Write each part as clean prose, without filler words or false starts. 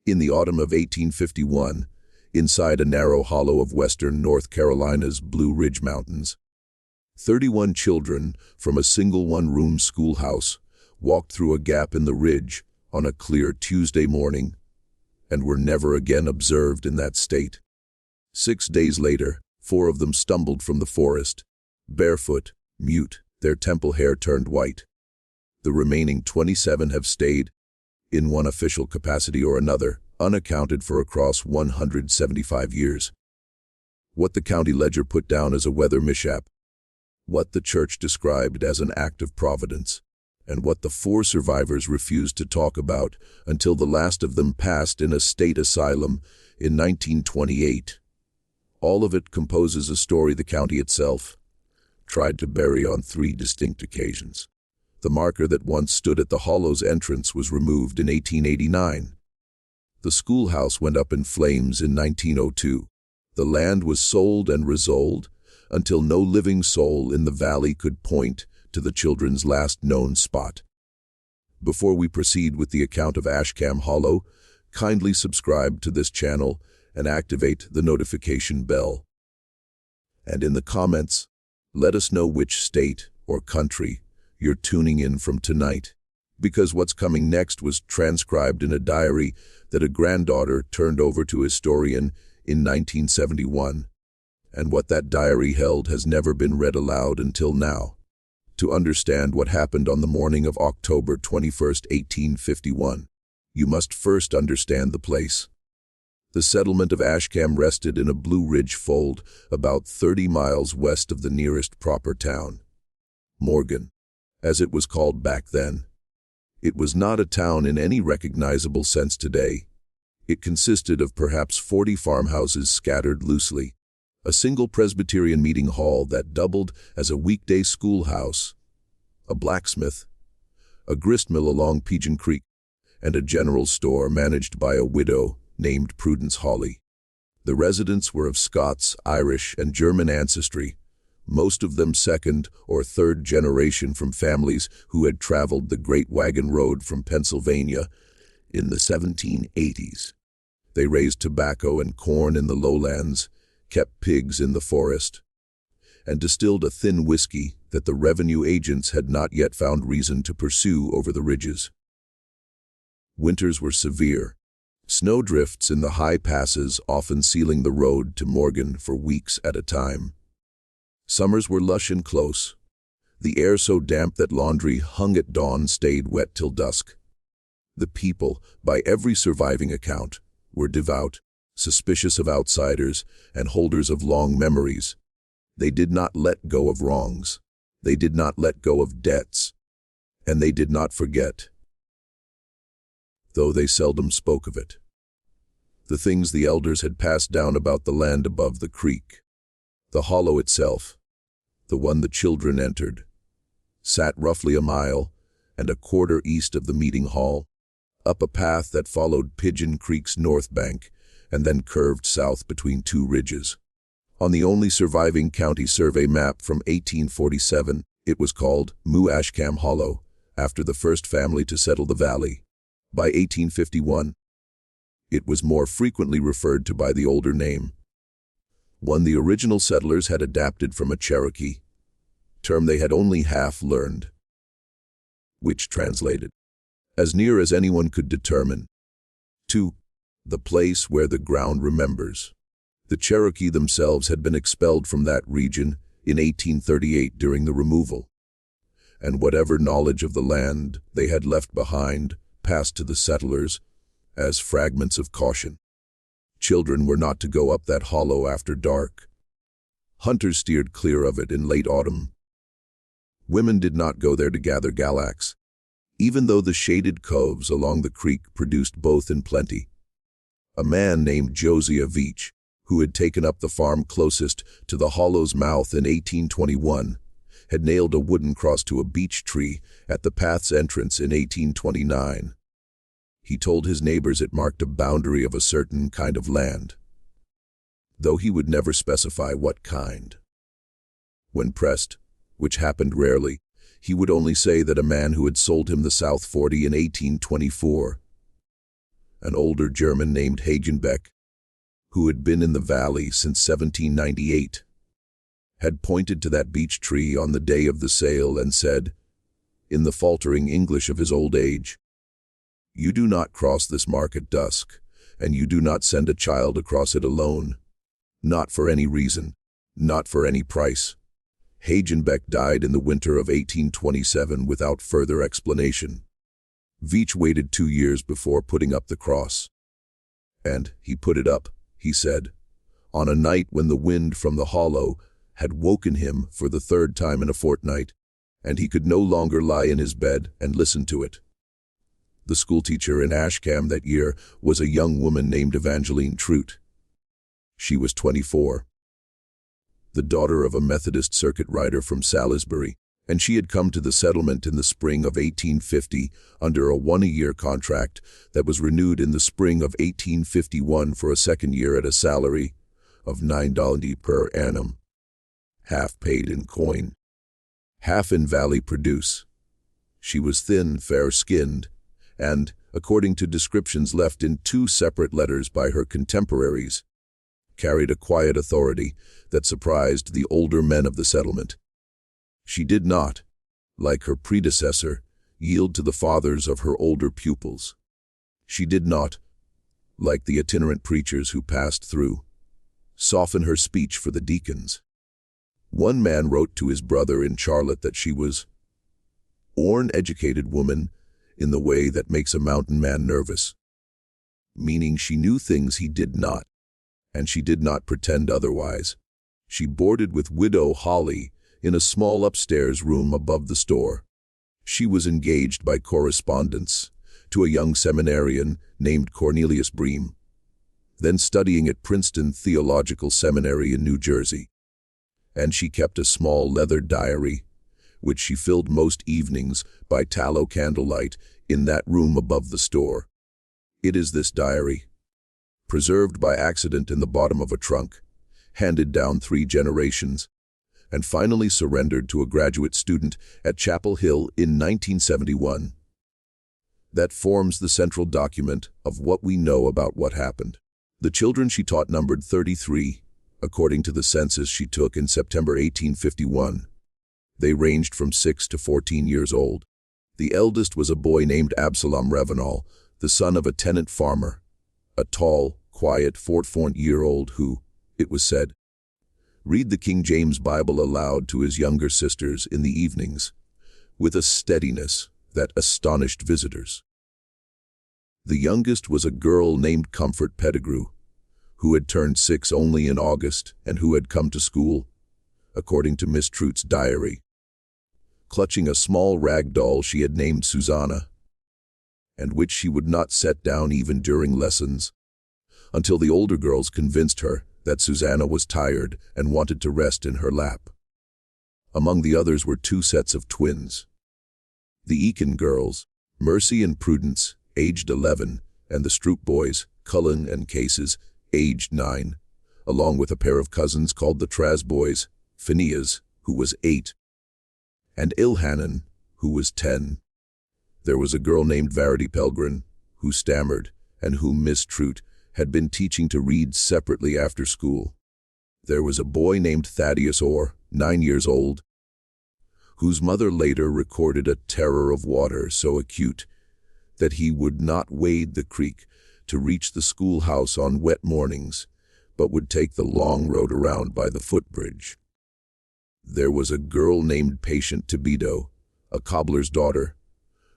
In the autumn of 1851, inside a narrow hollow of western North Carolina's Blue Ridge Mountains, 31 children from a single one-room schoolhouse walked through a gap in the ridge on a clear Tuesday morning and were never again observed in that state. 6 days later, 4 of them stumbled from the forest, barefoot, mute, their temple hair turned white. The remaining 27 have stayed, in one official capacity or another, unaccounted for across 175 years. What the county ledger put down as a weather mishap, what the church described as an act of providence, and what the 4 survivors refused to talk about until the last of them passed in a state asylum in 1928. All of it composes a story the county itself tried to bury on 3 distinct occasions. The marker that once stood at the hollow's entrance was removed in 1889. The schoolhouse went up in flames in 1902. The land was sold and resold until no living soul in the valley could point to the children's last known spot. Before we proceed with the account of Ashkam Hollow, kindly subscribe to this channel and activate the notification bell. And in the comments, let us know which state or country you're tuning in from tonight, because what's coming next was transcribed in a diary that a granddaughter turned over to a historian in 1971, and what that diary held has never been read aloud until now. To understand what happened on the morning of October 21st, 1851, you must first understand the place. The settlement of Ashkam rested in a Blue Ridge fold about 30 miles west of the nearest proper town, Morgan, as it was called back then. It was not a town in any recognizable sense today. It consisted of perhaps 40 farmhouses scattered loosely, a single Presbyterian meeting hall that doubled as a weekday schoolhouse, a blacksmith, a gristmill along Pigeon Creek, and a general store managed by a widow named Prudence Hawley. The residents were of Scots, Irish, and German ancestry, most of them second or third generation from families who had traveled the Great Wagon Road from Pennsylvania in the 1780s. They raised tobacco and corn in the lowlands, kept pigs in the forest, and distilled a thin whiskey that the revenue agents had not yet found reason to pursue over the ridges. Winters were severe, snowdrifts in the high passes often sealing the road to Morgan for weeks at a time. Summers were lush and close, the air so damp that laundry hung at dawn stayed wet till dusk. The people, by every surviving account, were devout, suspicious of outsiders, and holders of long memories. They did not let go of wrongs. They did not let go of debts. And they did not forget, though they seldom spoke of it, the things the elders had passed down about the land above the creek. The hollow itself, the one the children entered, sat roughly a mile and a quarter east of the meeting hall, up a path that followed Pigeon Creek's north bank and then curved south between 2 ridges. On the only surviving county survey map from 1847, it was called Mu Ashkam Hollow, after the first family to settle the valley. By 1851, it was more frequently referred to by the older name, one the original settlers had adapted from a Cherokee term they had only half learned, which translated, as near as anyone could determine, to the place where the ground remembers. The Cherokee themselves had been expelled from that region in 1838 during the removal, and whatever knowledge of the land they had left behind passed to the settlers as fragments of caution. Children were not to go up that hollow after dark. Hunters steered clear of it in late autumn. Women did not go there to gather galax, even though the shaded coves along the creek produced both in plenty. A man named Josiah Veach, who had taken up the farm closest to the hollow's mouth in 1821, had nailed a wooden cross to a beech tree at the path's entrance in 1829. He told his neighbors it marked a boundary of a certain kind of land, though he would never specify what kind. When pressed, which happened rarely, he would only say that a man who had sold him the South 40 in 1824 an older German named Hagenbeck, who had been in the valley since 1798, had pointed to that beech tree on the day of the sale and said, in the faltering English of his old age, "You do not cross this mark at dusk, and you do not send a child across it alone. Not for any reason, not for any price." Hagenbeck died in the winter of 1827 without further explanation. Veitch waited 2 years before putting up the cross. And he put it up, he said, on a night when the wind from the hollow had woken him for the 3rd time in a fortnight, and he could no longer lie in his bed and listen to it. The schoolteacher in Ashkam that year was a young woman named Evangeline Trout. She was 24. The daughter of a Methodist circuit rider from Salisbury, and she had come to the settlement in the spring of 1850 under a 1-year contract that was renewed in the spring of 1851 for a 2nd year at a salary of $9 per annum, half paid in coin, half in valley produce. She was thin, fair-skinned, and, according to descriptions left in 2 separate letters by her contemporaries, carried a quiet authority that surprised the older men of the settlement. She did not, like her predecessor, yield to the fathers of her older pupils. She did not, like the itinerant preachers who passed through, soften her speech for the deacons. One man wrote to his brother in Charlotte that she was an educated woman in the way that makes a mountain man nervous, meaning she knew things he did not, and she did not pretend otherwise. She boarded with Widow Holly in a small upstairs room above the store. She was engaged by correspondence to a young seminarian named Cornelius Bream, then studying at Princeton Theological Seminary in New Jersey. And she kept a small leather diary, which she filled most evenings by tallow candlelight in that room above the store. It is this diary, preserved by accident in the bottom of a trunk, handed down 3 generations, and finally surrendered to a graduate student at Chapel Hill in 1971. That forms the central document of what we know about what happened. The children she taught numbered 33, according to the census she took in September 1851. They ranged from 6 to 14 years old. The eldest was a boy named Absalom Revenall, the son of a tenant farmer, a tall, quiet 44-year-old who, it was said, read the King James Bible aloud to his younger sisters in the evenings, with a steadiness that astonished visitors. The youngest was a girl named Comfort Pettigrew, who had turned 6 only in August and who had come to school, according to Miss Trout's diary, clutching a small rag doll she had named Susanna, and which she would not set down even during lessons, until the older girls convinced her that Susanna was tired and wanted to rest in her lap. Among the others were 2 sets of twins. The Eakin girls, Mercy and Prudence, aged 11, and the Stroop boys, Cullen and Cases, aged 9, along with a pair of cousins called the Traz boys, Phineas, who was 8, and Ilhanan, who was 10. There was a girl named Verity Pelgrin, who stammered, and whom Miss Trout had been teaching to read separately after school. There was a boy named Thaddeus Orr, 9 years old, whose mother later recorded a terror of water so acute that he would not wade the creek to reach the schoolhouse on wet mornings, but would take the long road around by the footbridge. There was a girl named Patient Tobido, a cobbler's daughter,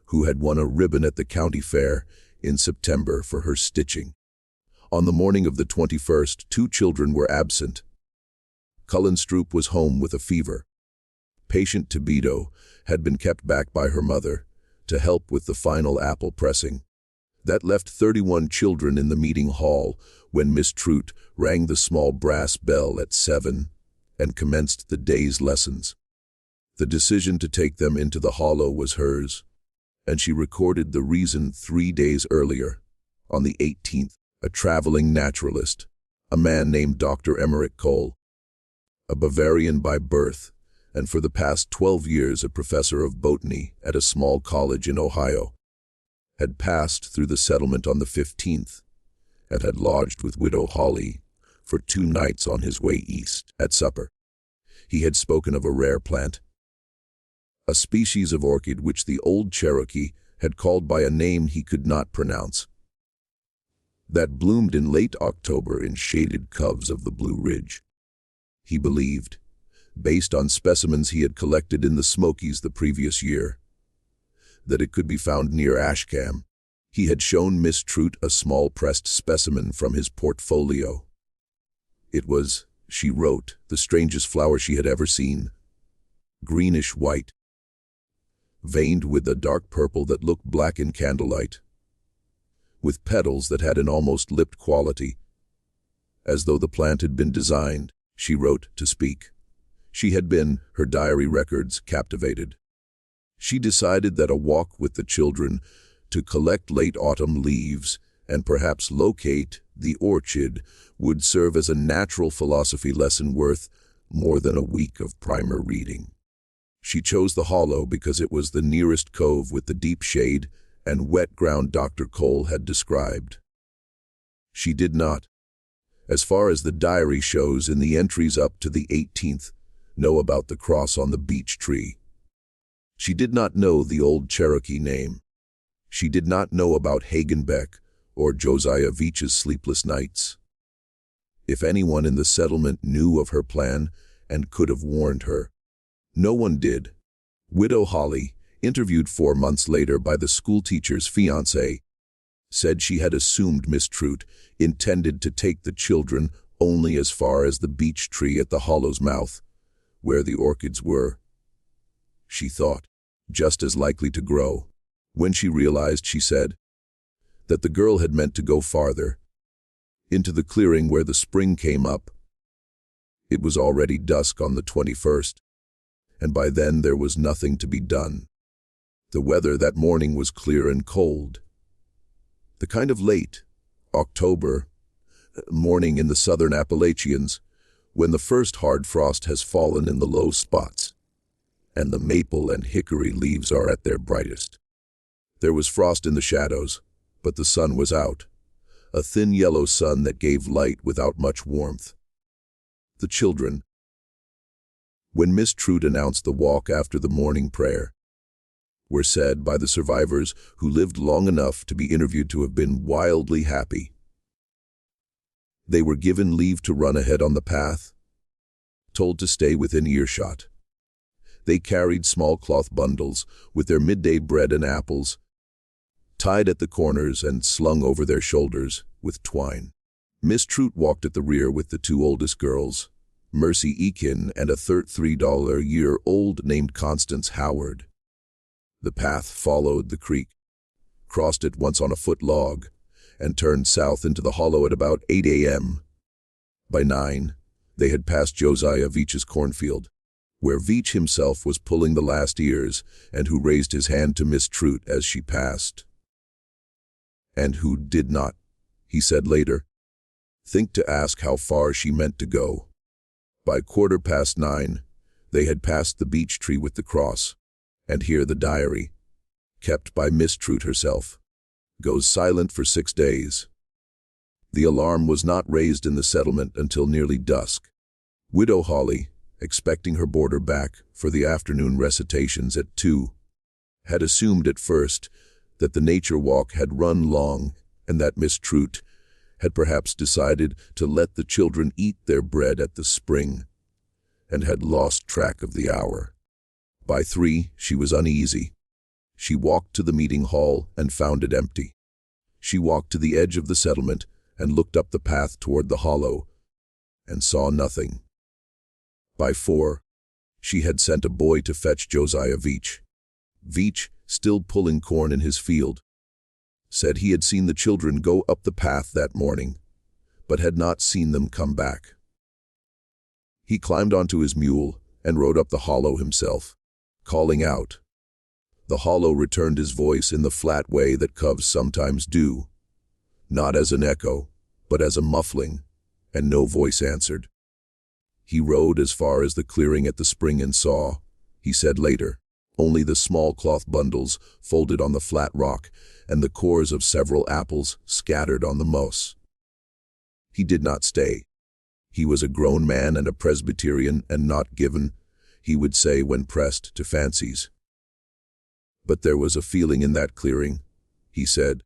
who had won a ribbon at the county fair in September for her stitching. On the morning of the 21st, 2 children were absent. Cullen Stroop was home with a fever. Patient Tobido had been kept back by her mother to help with the final apple pressing. That left 31 children in the meeting hall when Miss Trout rang the small brass bell at 7 and commenced the day's lessons. The decision to take them into the hollow was hers, and she recorded the reason 3 days earlier, on the 18th. A traveling naturalist, a man named Dr. Emmerich Kohl, a Bavarian by birth, and for the past 12 years a professor of botany at a small college in Ohio, had passed through the settlement on the 15th and had lodged with Widow Holly for 2 nights on his way east. At supper, he had spoken of a rare plant, a species of orchid which the old Cherokee had called by a name he could not pronounce, that bloomed in late October in shaded coves of the Blue Ridge. He believed, based on specimens he had collected in the Smokies the previous year, that it could be found near Ashkam. He had shown Miss Trude a small pressed specimen from his portfolio. It was, she wrote, the strangest flower she had ever seen. Greenish white, veined with a dark purple that looked black in candlelight, with petals that had an almost lipped quality, as though the plant had been designed, she wrote, to speak. She had been, her diary records, captivated. She decided that a walk with the children to collect late autumn leaves and perhaps locate the orchid would serve as a natural philosophy lesson worth more than a week of primer reading. She chose the hollow because it was the nearest cove with the deep shade and wet ground Dr. Cole had described. She did not, as far as the diary shows in the entries up to the 18th, know about the cross on the beech tree. She did not know the old Cherokee name. She did not know about Hagenbeck or Josiah Veach's sleepless nights. If anyone in the settlement knew of her plan and could have warned her, no one did. Widow Holly, interviewed 4 months later by the schoolteacher's fiancé, said she had assumed Miss Trude intended to take the children only as far as the beech tree at the hollow's mouth, where the orchids were, she thought, just as likely to grow. When she realized, she said, that the girl had meant to go farther, into the clearing where the spring came up. It was already dusk on the 21st, and by then there was nothing to be done. The weather that morning was clear and cold. The kind of late October morning in the southern Appalachians, when the first hard frost has fallen in the low spots, and the maple and hickory leaves are at their brightest. There was frost in the shadows, but the sun was out, a thin yellow sun that gave light without much warmth. The children. When Miss Trude announced the walk after the morning prayer, were said by the survivors who lived long enough to be interviewed to have been wildly happy. They were given leave to run ahead on the path, told to stay within earshot. They carried small cloth bundles with their midday bread and apples, tied at the corners and slung over their shoulders with twine. Miss Trude walked at the rear with the 2 oldest girls, Mercy Eakin and a $3-year-old named Constance Howard. The path followed the creek, crossed it once on a foot log, and turned south into the hollow at about 8 a.m. By 9, they had passed Josiah Veach's cornfield, where Veach himself was pulling the last ears and who raised his hand to Miss Trude as she passed. And who did not, he said later, think to ask how far she meant to go. By 9:15, they had passed the beech tree with the cross, and here the diary, kept by Miss Trude herself, goes silent for 6 days. The alarm was not raised in the settlement until nearly dusk. Widow Holly, expecting her boarder back for the afternoon recitations at 2, had assumed at first that the nature walk had run long and that Miss Trude had perhaps decided to let the children eat their bread at the spring and had lost track of the hour. By 3, she was uneasy. She walked to the meeting hall and found it empty. She walked to the edge of the settlement and looked up the path toward the hollow and saw nothing. By 4, she had sent a boy to fetch Josiah Veach. Veach, still pulling corn in his field, said he had seen the children go up the path that morning, but had not seen them come back. He climbed onto his mule and rode up the hollow himself, calling out. The hollow returned his voice in the flat way that coves sometimes do, not as an echo, but as a muffling, and no voice answered. He rode as far as the clearing at the spring and saw, he said later, only the small cloth bundles folded on the flat rock and the cores of several apples scattered on the moss. He did not stay. He was a grown man and a Presbyterian and not given, he would say when pressed, to fancies. But there was a feeling in that clearing, he said,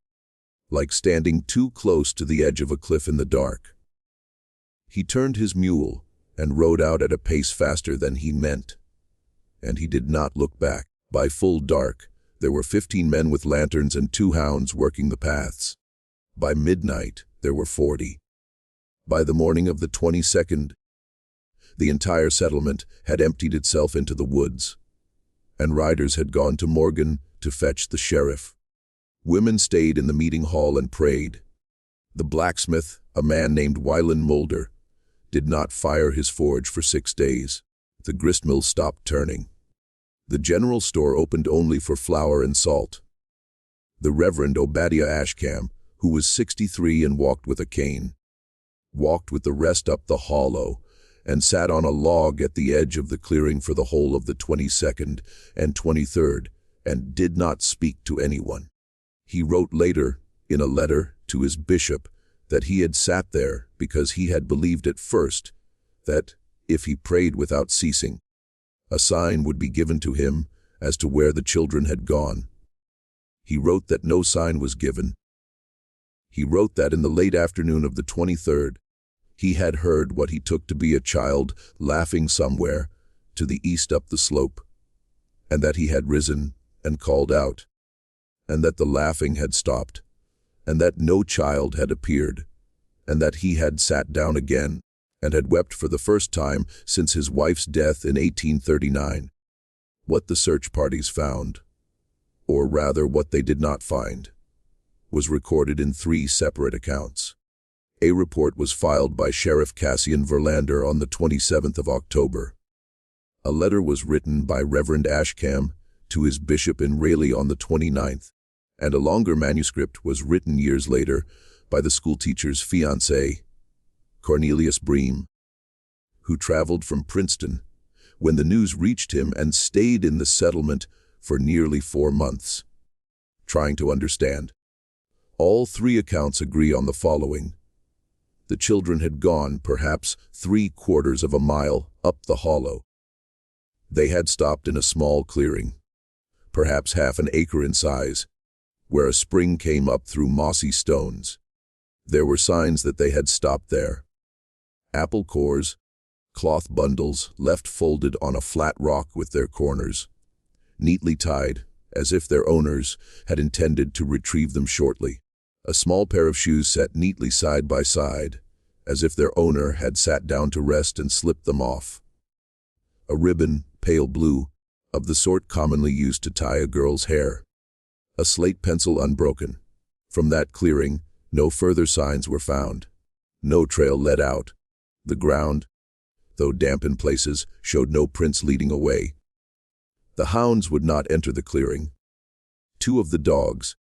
like standing too close to the edge of a cliff in the dark. He turned his mule and rode out at a pace faster than he meant, and he did not look back. By full dark, there were 15 men with lanterns and 2 hounds working the paths. By midnight, there were 40. By the morning of the 22nd, the entire settlement had emptied itself into the woods, and riders had gone to Morgan to fetch the sheriff. Women stayed in the meeting hall and prayed. The blacksmith, a man named Wyland Mulder, did not fire his forge for 6 days. The gristmill stopped turning. The general store opened only for flour and salt. The Reverend Obadiah Ashkam, who was 63 and walked with a cane, walked with the rest up the hollow and sat on a log at the edge of the clearing for the whole of the 22nd and 23rd and did not speak to anyone. He wrote later, in a letter to his bishop, that he had sat there because he had believed at first that, if he prayed without ceasing, a sign would be given to him as to where the children had gone. He wrote that no sign was given. He wrote that in the late afternoon of the 23rd, he had heard what he took to be a child laughing somewhere to the east up the slope, and that he had risen and called out, and that the laughing had stopped, and that no child had appeared, and that he had sat down again and had wept for the first time since his wife's death in 1839. What the search parties found, or rather what they did not find, was recorded in 3 separate accounts. A report was filed by Sheriff Cassian Verlander on the 27th of October. A letter was written by Reverend Ashkam to his bishop in Raleigh on the 29th, and a longer manuscript was written years later by the schoolteacher's fiancé, Cornelius Bream, who traveled from Princeton when the news reached him and stayed in the settlement for nearly 4 months, trying to understand. All 3 accounts agree on the following. The children had gone perhaps 3/4 of a mile up the hollow. They had stopped in a small clearing, perhaps half an acre in size, where a spring came up through mossy stones. There were signs that they had stopped there. Apple cores, cloth bundles left folded on a flat rock with their corners, neatly tied, as if their owners had intended to retrieve them shortly. A small pair of shoes set neatly side by side, as if their owner had sat down to rest and slipped them off. A ribbon, pale blue, of the sort commonly used to tie a girl's hair. A slate pencil unbroken. From that clearing, no further signs were found. No trail led out. The ground, though damp in places, showed no prints leading away. The hounds would not enter the clearing. 2 of the dogs,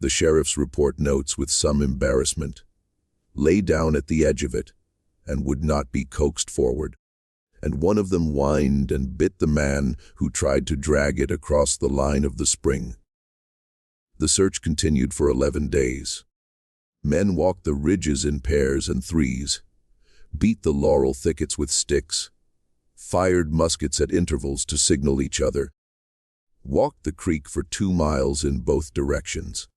the sheriff's report notes with some embarrassment, lay down at the edge of it and would not be coaxed forward, and one of them whined and bit the man who tried to drag it across the line of the spring. The search continued for 11 days. Men walked the ridges in pairs and threes, beat the laurel thickets with sticks, fired muskets at intervals to signal each other, walked the creek for 2 miles in both directions.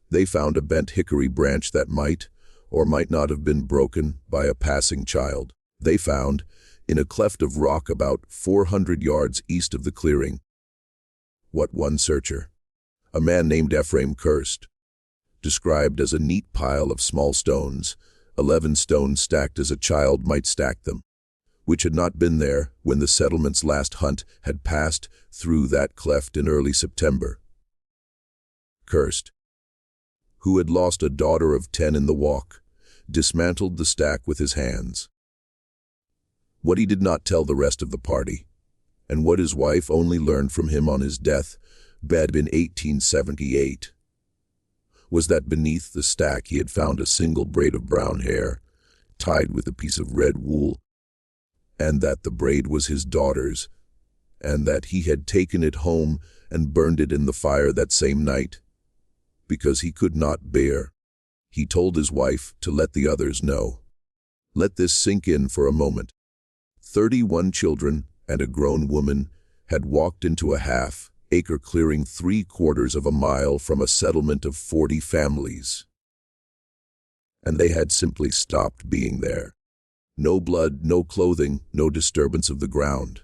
They found a bent hickory branch that might or might not have been broken by a passing child. They found, in a cleft of rock about 400 yards east of the clearing, what one searcher, a man named Ephraim Kirst, described as a neat pile of small stones, 11 stones stacked as a child might stack them, which had not been there when the settlement's last hunt had passed through that cleft in early September. Kirst, who had lost a daughter of 10 in the walk, dismantled the stack with his hands. What he did not tell the rest of the party, and what his wife only learned from him on his death bed in 1878, was that beneath the stack he had found a single braid of brown hair, tied with a piece of red wool, and that the braid was his daughter's, and that he had taken it home and burned it in the fire that same night, because he could not bear. He told his wife to let the others know. Let this sink in for a moment. 31 children and a grown woman had walked into a half-acre clearing 3/4 of a mile from a settlement of 40 families. And they had simply stopped being there. No blood, no clothing, no disturbance of the ground.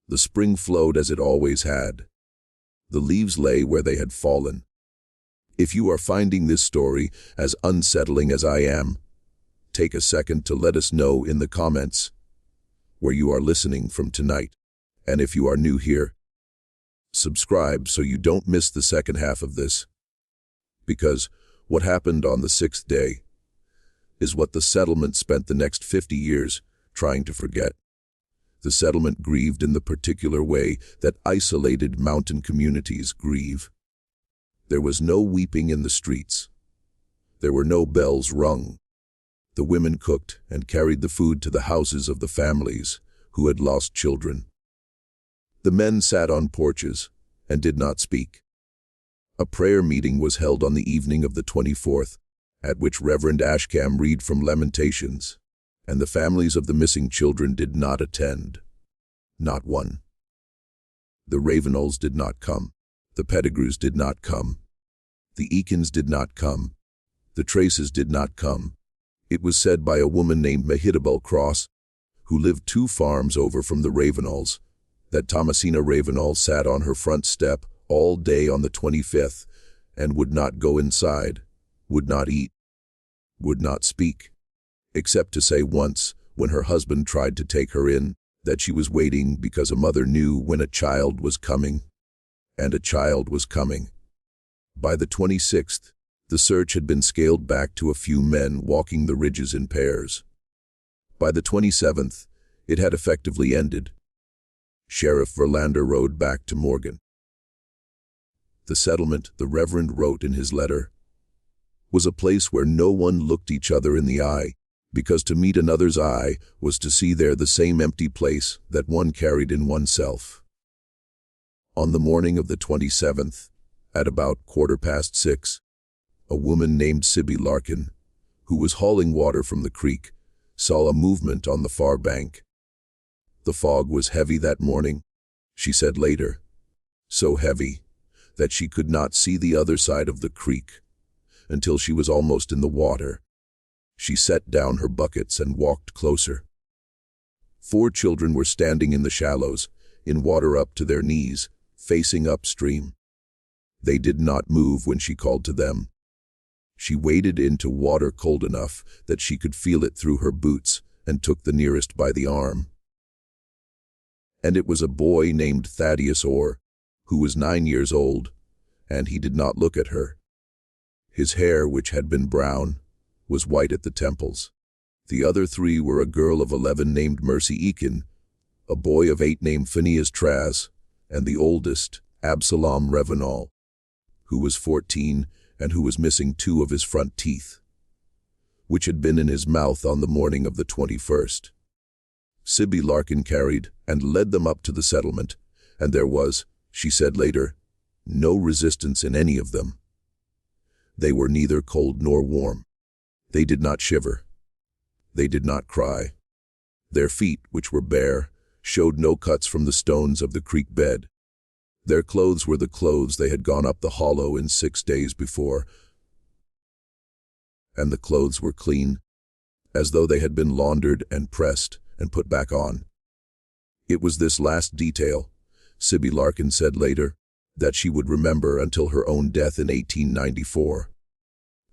The spring flowed as it always had. The leaves lay where they had fallen. If you are finding this story as unsettling as I am, take a second to let us know in the comments where you are listening from tonight. And if you are new here, subscribe so you don't miss the second half of this. Because what happened on the 6th day is what the settlement spent the next 50 years trying to forget. The settlement grieved in the particular way that isolated mountain communities grieve. There was no weeping in the streets. There were no bells rung. The women cooked and carried the food to the houses of the families who had lost children. The men sat on porches and did not speak. A prayer meeting was held on the evening of the 24th, at which Reverend Ashkam read from Lamentations, and the families of the missing children did not attend. Not one. The Ravenels did not come. The Pettigrews did not come. The Eakins did not come. The Traces did not come. It was said by a woman named Mehitabel Cross, who lived 2 farms over from the Ravenels, that Thomasina Ravenel sat on her front step all day on the 25th and would not go inside, would not eat, would not speak, except to say once, when her husband tried to take her in, that she was waiting because a mother knew when a child was coming. And a child was coming. By the 26th, the search had been scaled back to a few men walking the ridges in pairs. By the 27th, it had effectively ended. Sheriff Verlander rode back to Morgan. The settlement, the Reverend wrote in his letter, was a place where no one looked each other in the eye, because to meet another's eye was to see there the same empty place that one carried in oneself. On the morning of the 27th, at about 6:15, a woman named Sibby Larkin, who was hauling water from the creek, saw a movement on the far bank. The fog was heavy that morning, she said later, so heavy that she could not see the other side of the creek until she was almost in the water. She set down her buckets and walked closer. 4 children were standing in the shallows, in water up to their knees, facing upstream. They did not move when she called to them. She waded into water cold enough that she could feel it through her boots and took the nearest by the arm. And it was a boy named Thaddeus Orr, who was 9 years old, and he did not look at her. His hair, which had been brown, was white at the temples. The other 3 were a girl of 11 named Mercy Eakin, a boy of 8 named Phineas Traz, and the oldest, Absalom Revenal, who was 14 and who was missing 2 of his front teeth, which had been in his mouth on the morning of the 21st. Sibby Larkin carried and led them up to the settlement, and there was, she said later, no resistance in any of them. They were neither cold nor warm. They did not shiver. They did not cry. Their feet, which were bare, showed no cuts from the stones of the creek bed. Their clothes were the clothes they had gone up the hollow in 6 days before, and the clothes were clean, as though they had been laundered and pressed and put back on. It was this last detail, Sibby Larkin said later, that she would remember until her own death in 1894.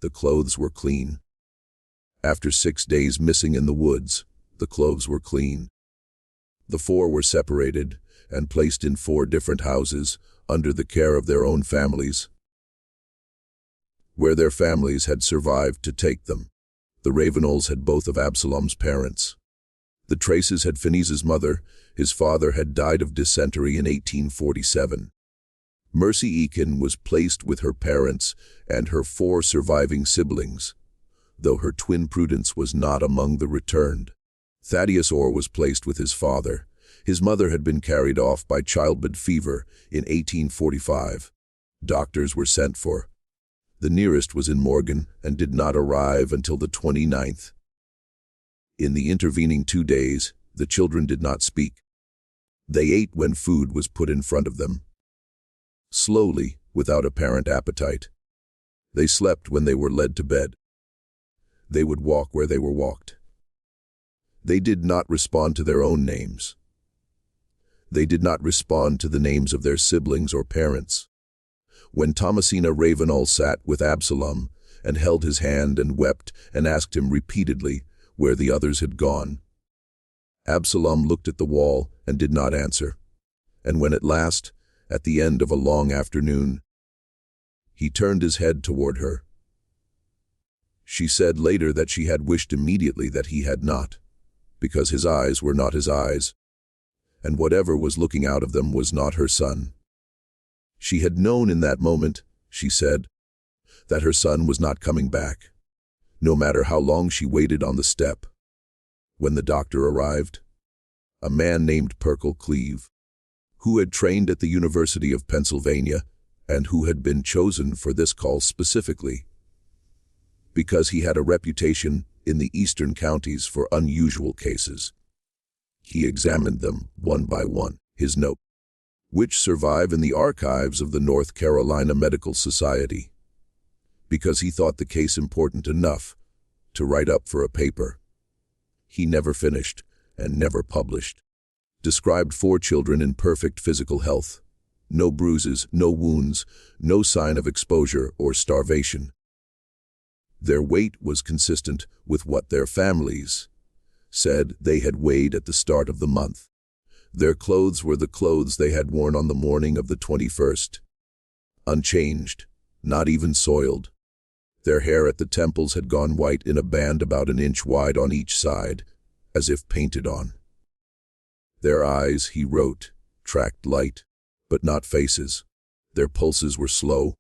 The clothes were clean. After 6 days missing in the woods, the clothes were clean. The 4 were separated and placed in 4 different houses under the care of their own families, where their families had survived to take them. The Ravenels had both of Absalom's parents. The Traces had Phineas's mother. His father had died of dysentery in 1847. Mercy Eakin was placed with her parents and her 4 surviving siblings, though her twin Prudence was not among the returned. Thaddeus Orr was placed with his father. His mother had been carried off by childbed fever in 1845. Doctors were sent for. The nearest was in Morgan and did not arrive until the 29th. In the intervening 2 days, the children did not speak. They ate when food was put in front of them. Slowly, without apparent appetite. They slept when they were led to bed. They would walk where they were walked. They did not respond to their own names. They did not respond to the names of their siblings or parents. When Thomasina Ravenel sat with Absalom and held his hand and wept and asked him repeatedly where the others had gone, Absalom looked at the wall and did not answer. And when at last, at the end of a long afternoon, he turned his head toward her, she said later that she had wished immediately that he had not, because his eyes were not his eyes, and whatever was looking out of them was not her son. She had known in that moment, she said, that her son was not coming back, no matter how long she waited on the step. When the doctor arrived, a man named Perkle Cleave, who had trained at the University of Pennsylvania and who had been chosen for this call specifically, because he had a reputation in the eastern counties for unusual cases. He examined them one by one, his note, which survive in the archives of the North Carolina Medical Society, because he thought the case important enough to write up for a paper. He never finished and never published. Described 4 children in perfect physical health. No bruises, no wounds, no sign of exposure or starvation. Their weight was consistent with what their families said they had weighed at the start of the month. Their clothes were the clothes they had worn on the morning of the 21st. Unchanged, not even soiled. Their hair at the temples had gone white in a band about an inch wide on each side, as if painted on. Their eyes, he wrote, tracked light, but not faces. Their pulses were slow.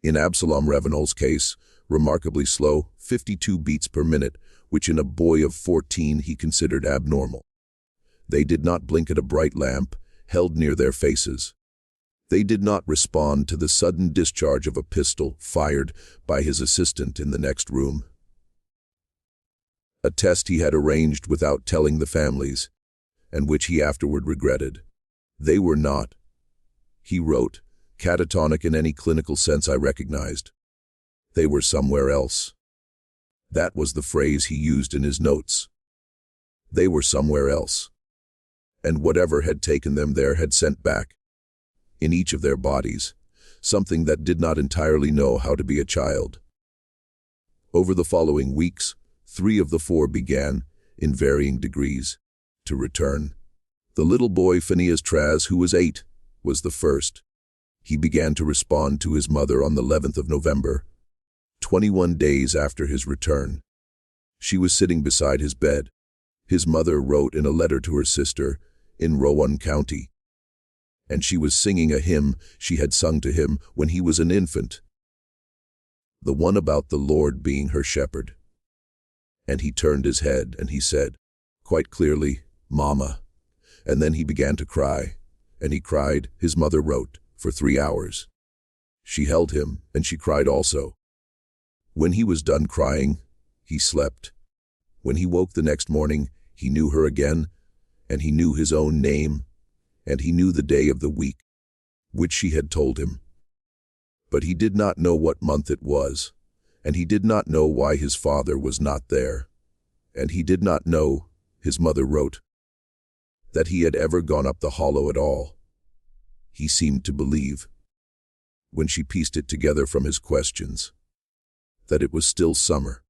In Absalom Ravenel's case, remarkably slow, 52 beats per minute, which in a boy of 14 he considered abnormal. They did not blink at a bright lamp held near their faces. They did not respond to the sudden discharge of a pistol fired by his assistant in the next room. A test he had arranged without telling the families, and which he afterward regretted. They were not, he wrote, catatonic in any clinical sense I recognized. They were somewhere else. That was the phrase he used in his notes. They were somewhere else. And whatever had taken them there had sent back, in each of their bodies, something that did not entirely know how to be a child. Over the following weeks, 3 of the 4 began, in varying degrees, to return. The little boy Phineas Traz, who was 8, was the first. He began to respond to his mother on the 11th of November, 21 days after his return. She was sitting beside his bed. His mother wrote in a letter to her sister in Rowan County, and she was singing a hymn she had sung to him when he was an infant, the one about the Lord being her shepherd. And he turned his head and he said, quite clearly, "Mama." And then he began to cry, and he cried, his mother wrote, for 3 hours. She held him, and she cried also. When he was done crying, he slept. When he woke the next morning, he knew her again, and he knew his own name, and he knew the day of the week, which she had told him. But he did not know what month it was, and he did not know why his father was not there, and he did not know, his mother wrote, that he had ever gone up the hollow at all. He seemed to believe, when she pieced it together from his questions, that it was still summer.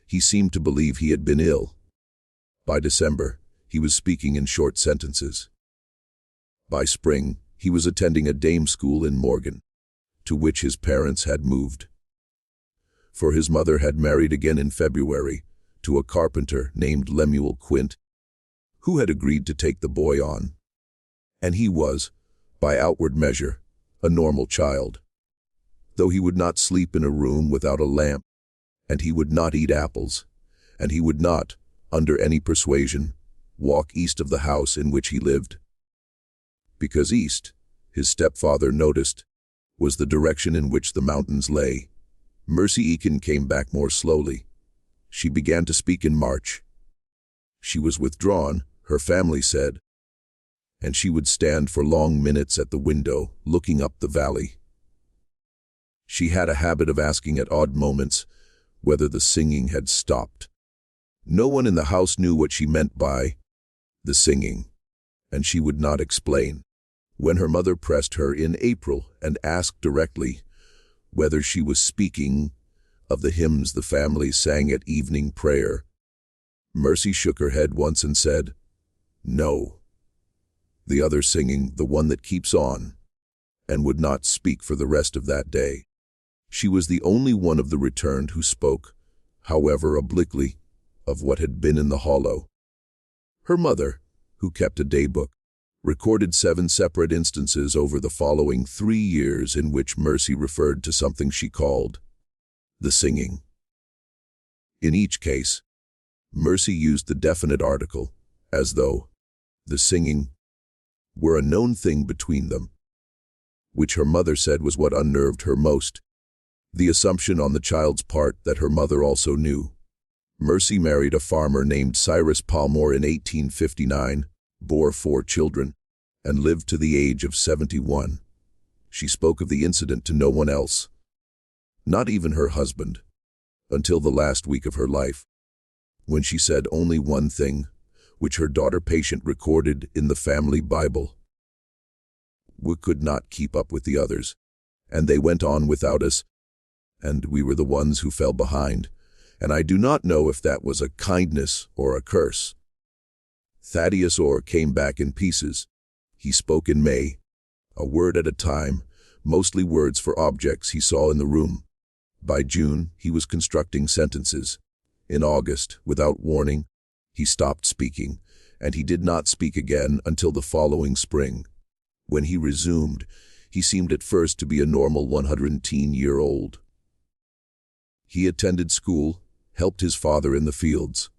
He seemed to believe he had been ill. By December, he was speaking in short sentences. By spring, he was attending a dame school in Morgan, to which his parents had moved. For his mother had married again in February to a carpenter named Lemuel Quint, who had agreed to take the boy on. And he was, by outward measure, a normal child, though he would not sleep in a room without a lamp, and he would not eat apples, and he would not, under any persuasion, walk east of the house in which he lived. because east, his stepfather noticed, was the direction in which the mountains lay. Mercy Eakin came back more slowly. She began to speak in March. She was withdrawn, her family said, and she would stand for long minutes at the window, looking up the valley. She had a habit of asking at odd moments whether the singing had stopped. No one in the house knew what she meant by the singing, and she would not explain. When her mother pressed her in April and asked directly whether she was speaking of the hymns the family sang at evening prayer, Mercy shook her head once and said, "No." The other singing, the one that keeps on, and would not speak for the rest of that day. She was the only one of the returned who spoke, however obliquely, of what had been in the hollow. Her mother, who kept a daybook, recorded 7 separate instances over the following 3 years in which Mercy referred to something she called the singing. In each case, Mercy used the definite article, as though the singing were a known thing between them, which her mother said was what unnerved her most, the assumption on the child's part that her mother also knew. Mercy married a farmer named Cyrus Palmore in 1859, bore 4 children, and lived to the age of 71. She spoke of the incident to no one else, not even her husband, until the last week of her life, when she said only one thing, which her daughter patient recorded in the family Bible. "We could not keep up with the others, and they went on without us, and we were the ones who fell behind, and I do not know if that was a kindness or a curse." Thaddeus Orr came back in pieces. He spoke in May, a word at a time, mostly words for objects he saw in the room. By June, he was constructing sentences. In August, without warning, he stopped speaking, and he did not speak again until the following spring. When he resumed, he seemed at first to be a normal 110-year-old. He attended school, helped his father in the fields,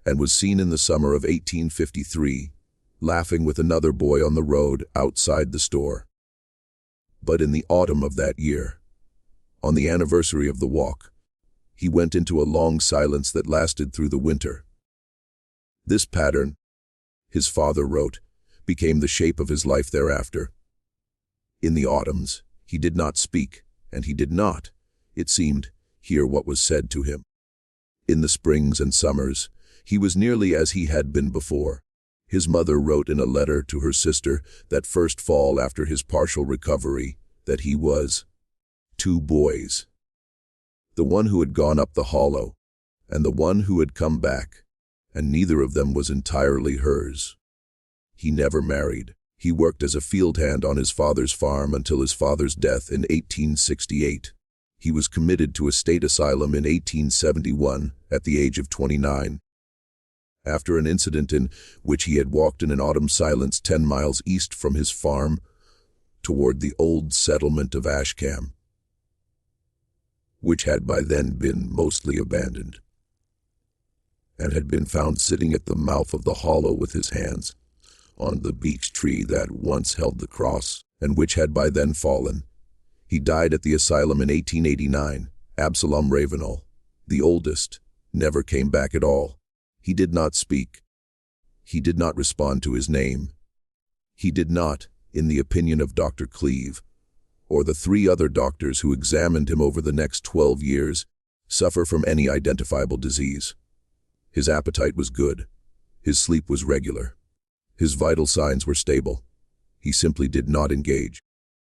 and was seen in the summer of 1853, laughing with another boy on the road outside the store. But in the autumn of that year, on the anniversary of the walk, he went into a long silence that lasted through the winter. This pattern, his father wrote, became the shape of his life thereafter. In the autumns, he did not speak, and he did not, it seemed, hear what was said to him. In the springs and summers, he was nearly as he had been before. His mother wrote in a letter to her sister that first fall after his partial recovery that he was 2 boys. The one who had gone up the hollow, and the one who had come back, and neither of them was entirely hers. He never married. He worked as a field hand on his father's farm until his father's death in 1868. He was committed to a state asylum in 1871 at the age of 29. After an incident in which he had walked in an autumn silence 10 miles east from his farm toward the old settlement of Ashkam, which had by then been mostly abandoned, and had been found sitting at the mouth of the hollow with his hands on the beech tree that once held the cross, and which had by then fallen. He died at the asylum in 1889. Absalom Ravenel, the oldest, never came back at all. He did not speak. He did not respond to his name. He did not, in the opinion of Dr. Cleve, or the 3 other doctors who examined him over the next 12 years, suffer from any identifiable disease. His appetite was good. His sleep was regular. His vital signs were stable. He simply did not engage.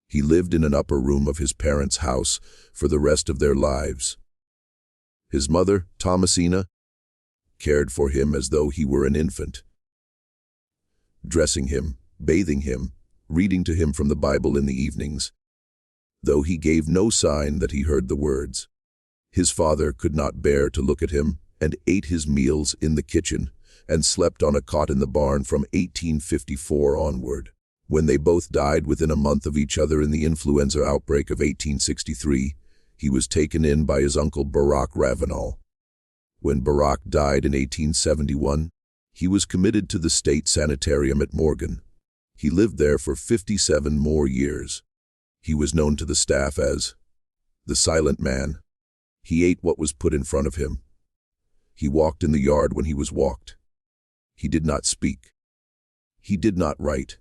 He lived in an upper room of his parents' house for the rest of their lives. His mother, Thomasina, cared for him as though he were an infant, dressing him, bathing him, reading to him from the Bible in the evenings, though he gave no sign that he heard the words. His father could not bear to look at him and ate his meals in the kitchen and slept on a cot in the barn from 1854 onward. When they both died within a month of each other in the influenza outbreak of 1863, he was taken in by his uncle Barak Ravenel. When Barak died in 1871, he was committed to the state sanitarium at Morgan. He lived there for 57 more years. He was known to the staff as the Silent Man. He ate what was put in front of him. He walked in the yard when he was walked. He did not speak. He did not write,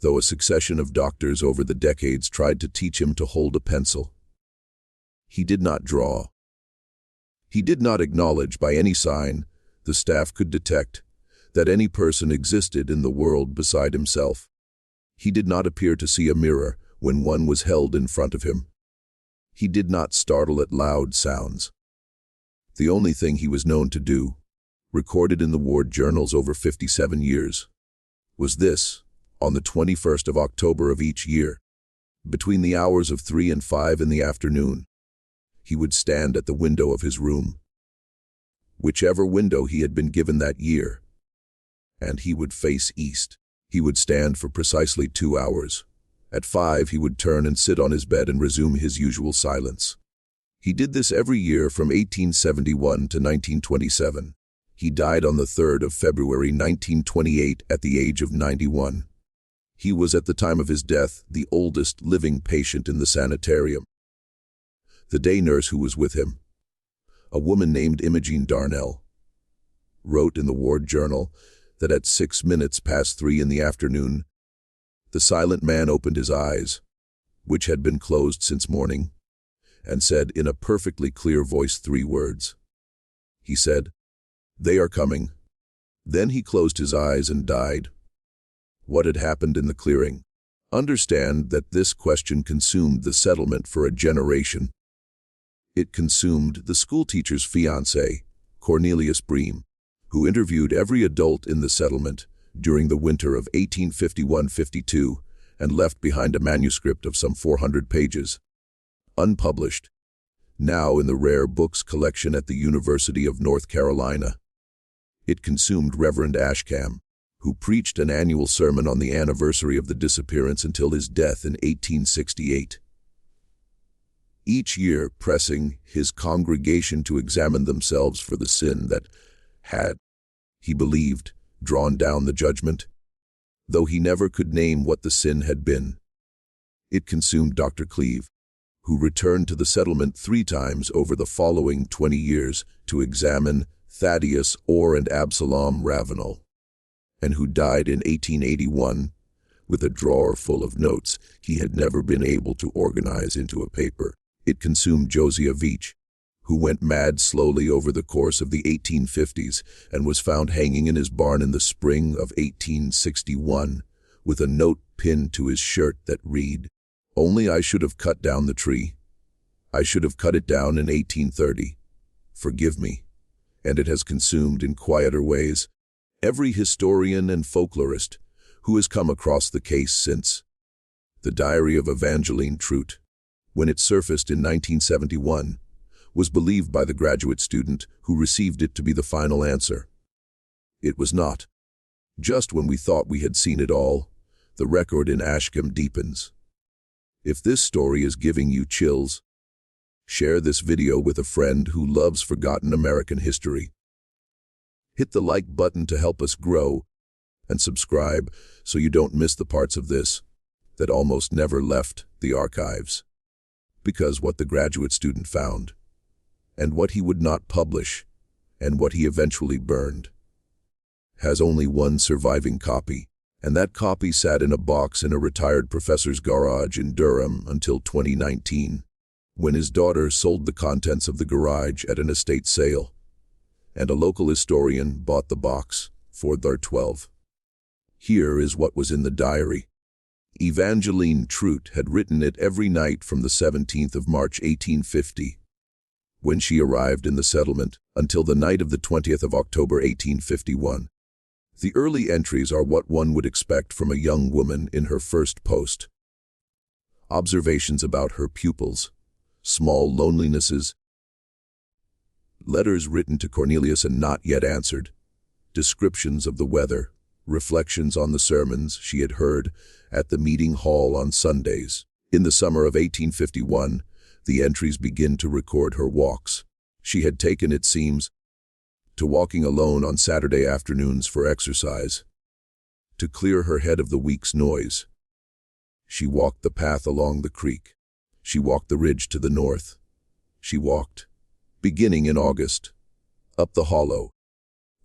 though a succession of doctors over the decades tried to teach him to hold a pencil. He did not draw. He did not acknowledge by any sign the staff could detect that any person existed in the world beside himself. He did not appear to see a mirror when one was held in front of him. He did not startle at loud sounds. The only thing he was known to do, recorded in the ward journals over 57 years, was this: on the 21st of October of each year, between the hours of 3 and 5 in the afternoon, he would stand at the window of his room, whichever window he had been given that year, and he would face east. He would stand for precisely 2 hours. At 5, he would turn and sit on his bed and resume his usual silence. He did this every year from 1871 to 1927. He died on the 3rd of February 1928 at the age of 91. He was at the time of his death the oldest living patient in the sanitarium. The day nurse who was with him, a woman named Imogene Darnell, wrote in the ward journal that at 6 minutes past 3 in the afternoon, the Silent Man opened his eyes, which had been closed since morning, and said in a perfectly clear voice 3 words. He said, "They are coming." Then he closed his eyes and died. What had happened in the clearing? Understand that this question consumed the settlement for a generation. It consumed the schoolteacher's fiancé, Cornelius Bream, who interviewed every adult in the settlement during the winter of 1851-52 and left behind a manuscript of some 400 pages, unpublished, now in the rare books collection at the University of North Carolina. It consumed Reverend Ashkam, who preached an annual sermon on the anniversary of the disappearance until his death in 1868. Each year pressing his congregation to examine themselves for the sin that had, he believed, drawn down the judgment, though he never could name what the sin had been. It consumed Dr. Cleave, who returned to the settlement 3 times over the following 20 years to examine Thaddeus Orr and Absalom Ravenel, and who died in 1881 with a drawer full of notes he had never been able to organize into a paper. It consumed Josiah Veach, who went mad slowly over the course of the 1850s and was found hanging in his barn in the spring of 1861 with a note pinned to his shirt that read, "Only I should have cut down the tree. I should have cut it down in 1830. Forgive me." And it has consumed in quieter ways every historian and folklorist who has come across the case since. The Diary of Evangeline Trute, when it surfaced in 1971, was believed by the graduate student who received it to be the final answer. It was not. Just when we thought we had seen it all, the record in Ashkam deepens. If this story is giving you chills, share this video with a friend who loves forgotten American history. Hit the like button to help us grow, and subscribe so you don't miss the parts of this that almost never left the archives. Because what the graduate student found, and what he would not publish, and what he eventually burned, has only one surviving copy, and that copy sat in a box in a retired professor's garage in Durham until 2019, when his daughter sold the contents of the garage at an estate sale, and a local historian bought the box for $12. Here is what was in the diary. Evangeline Trute had written it every night from the 17th of March 1850, when she arrived in the settlement, until the night of the 20th of October 1851. The early entries are what one would expect from a young woman in her first post. Observations about her pupils, small lonelinesses, letters written to Cornelius and not yet answered, descriptions of the weather, reflections on the sermons she had heard at the meeting hall on Sundays. In the summer of 1851, the entries begin to record her walks. She had taken, it seems, to walking alone on Saturday afternoons for exercise, to clear her head of the week's noise. She walked the path along the creek. She walked the ridge to the north. She walked, beginning in August, up the hollow.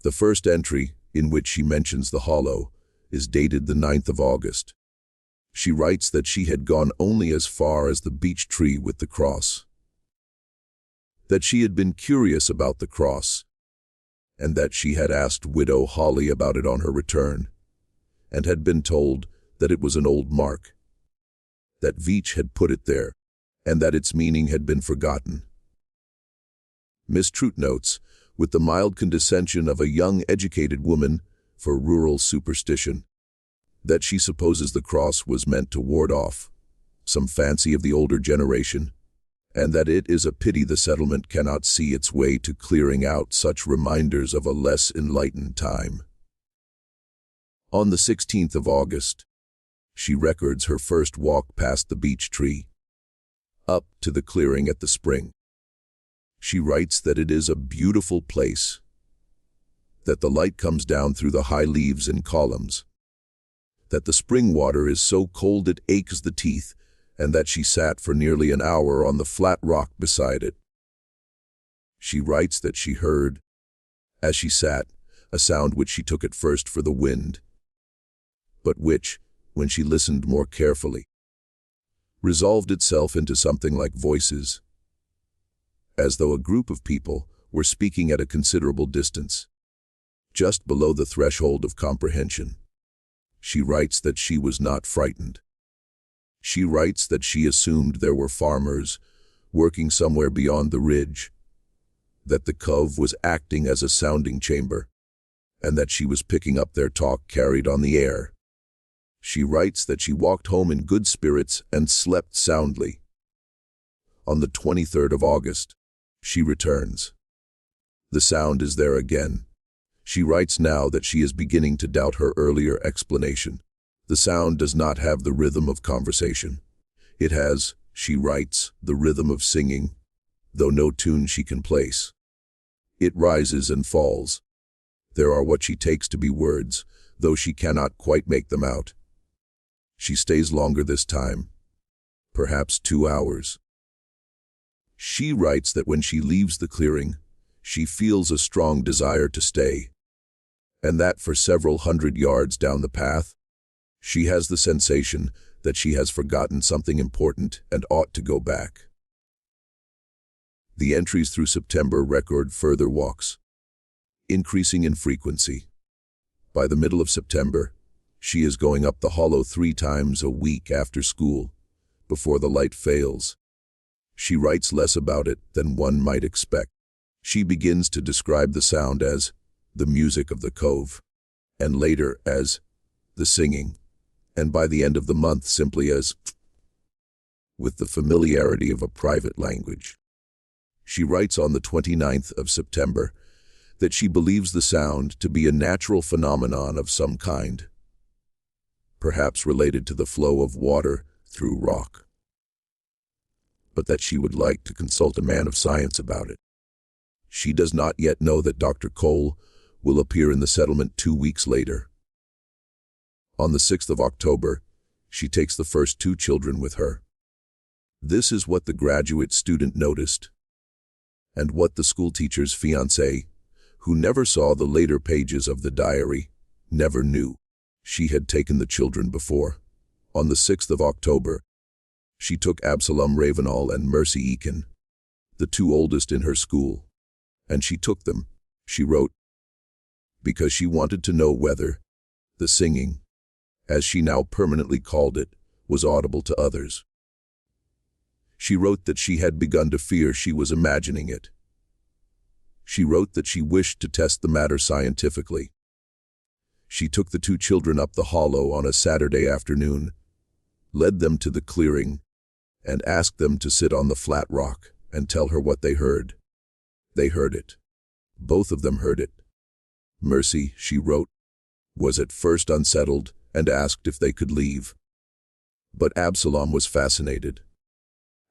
The first entry, in which she mentions the hollow, is dated the 9th of August. She writes that she had gone only as far as the beech tree with the cross, that she had been curious about the cross, and that she had asked Widow Holly about it on her return, and had been told that it was an old mark, that Veitch had put it there, and that its meaning had been forgotten. Miss Trout notes, with the mild condescension of a young educated woman for rural superstition, that she supposes the cross was meant to ward off some fancy of the older generation, and that it is a pity the settlement cannot see its way to clearing out such reminders of a less enlightened time. On the 16th of August, she records her first walk past the beech tree, up to the clearing at the spring. She writes that it is a beautiful place, that the light comes down through the high leaves in columns, that the spring water is so cold it aches the teeth, and that she sat for nearly an hour on the flat rock beside it. She writes that she heard, as she sat, a sound which she took at first for the wind, but which, when she listened more carefully, resolved itself into something like voices, as though a group of people were speaking at a considerable distance, just below the threshold of comprehension. She writes that she was not frightened. She writes that she assumed there were farmers working somewhere beyond the ridge, that the cove was acting as a sounding chamber, and that she was picking up their talk carried on the air. She writes that she walked home in good spirits and slept soundly. On the 23rd of August, she returns. The sound is there again. She writes now that she is beginning to doubt her earlier explanation. The sound does not have the rhythm of conversation. It has, she writes, the rhythm of singing, though no tune she can place. It rises and falls. There are what she takes to be words, though she cannot quite make them out. She stays longer this time, perhaps 2 hours. She writes that when she leaves the clearing, she feels a strong desire to stay, and that for several hundred yards down the path, she has the sensation that she has forgotten something important and ought to go back. The entries through September record further walks, increasing in frequency. By the middle of September, she is going up the hollow 3 times a week after school, before the light fails. She writes less about it than one might expect. She begins to describe the sound as the music of the cove, and later as the singing, and by the end of the month simply as with the familiarity of a private language. She writes on the 29th of September that she believes the sound to be a natural phenomenon of some kind, perhaps related to the flow of water through rock, but that she would like to consult a man of science about it. She does not yet know that Dr. Cole will appear in the settlement 2 weeks later. On the 6th of October, she takes the first 2 children with her. This is what the graduate student noticed, and what the schoolteacher's fiancé, who never saw the later pages of the diary, never knew. She had taken the children before. On the 6th of October, she took Absalom Ravenall and Mercy Eakin, the 2 oldest in her school, and she took them, she wrote, because she wanted to know whether the singing, as she now permanently called it, was audible to others. She wrote that she had begun to fear she was imagining it. She wrote that she wished to test the matter scientifically. She took the 2 children up the hollow on a Saturday afternoon, led them to the clearing, and asked them to sit on the flat rock and tell her what they heard. They heard it. Both of them heard it. Mercy, she wrote, was at first unsettled and asked if they could leave. But Absalom was fascinated.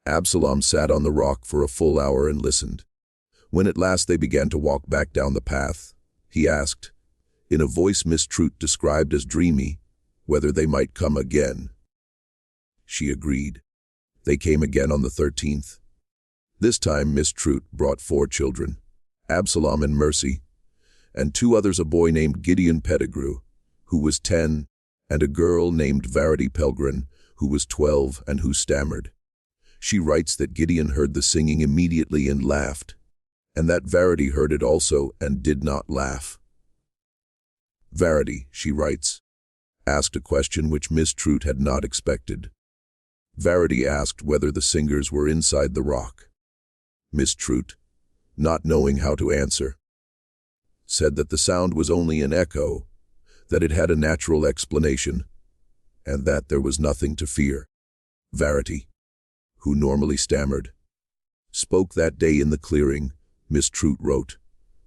Absalom sat on the rock for a full hour and listened. When at last they began to walk back down the path, he asked in a voice Miss Trout described as dreamy, whether they might come again. She agreed. They came again on the 13th. This time Miss Trout brought 4 children, Absalom and Mercy, and 2 others, a boy named Gideon Pettigrew, who was 10, and a girl named Verity Pelgrin, who was 12 and who stammered. She writes that Gideon heard the singing immediately and laughed, and that Verity heard it also and did not laugh. Verity, she writes, asked a question which Miss Trout had not expected. Verity asked whether the singers were inside the rock. Miss Trout, not knowing how to answer, said that the sound was only an echo, that it had a natural explanation, and that there was nothing to fear. Verity, who normally stammered, spoke that day in the clearing, Miss Trout wrote,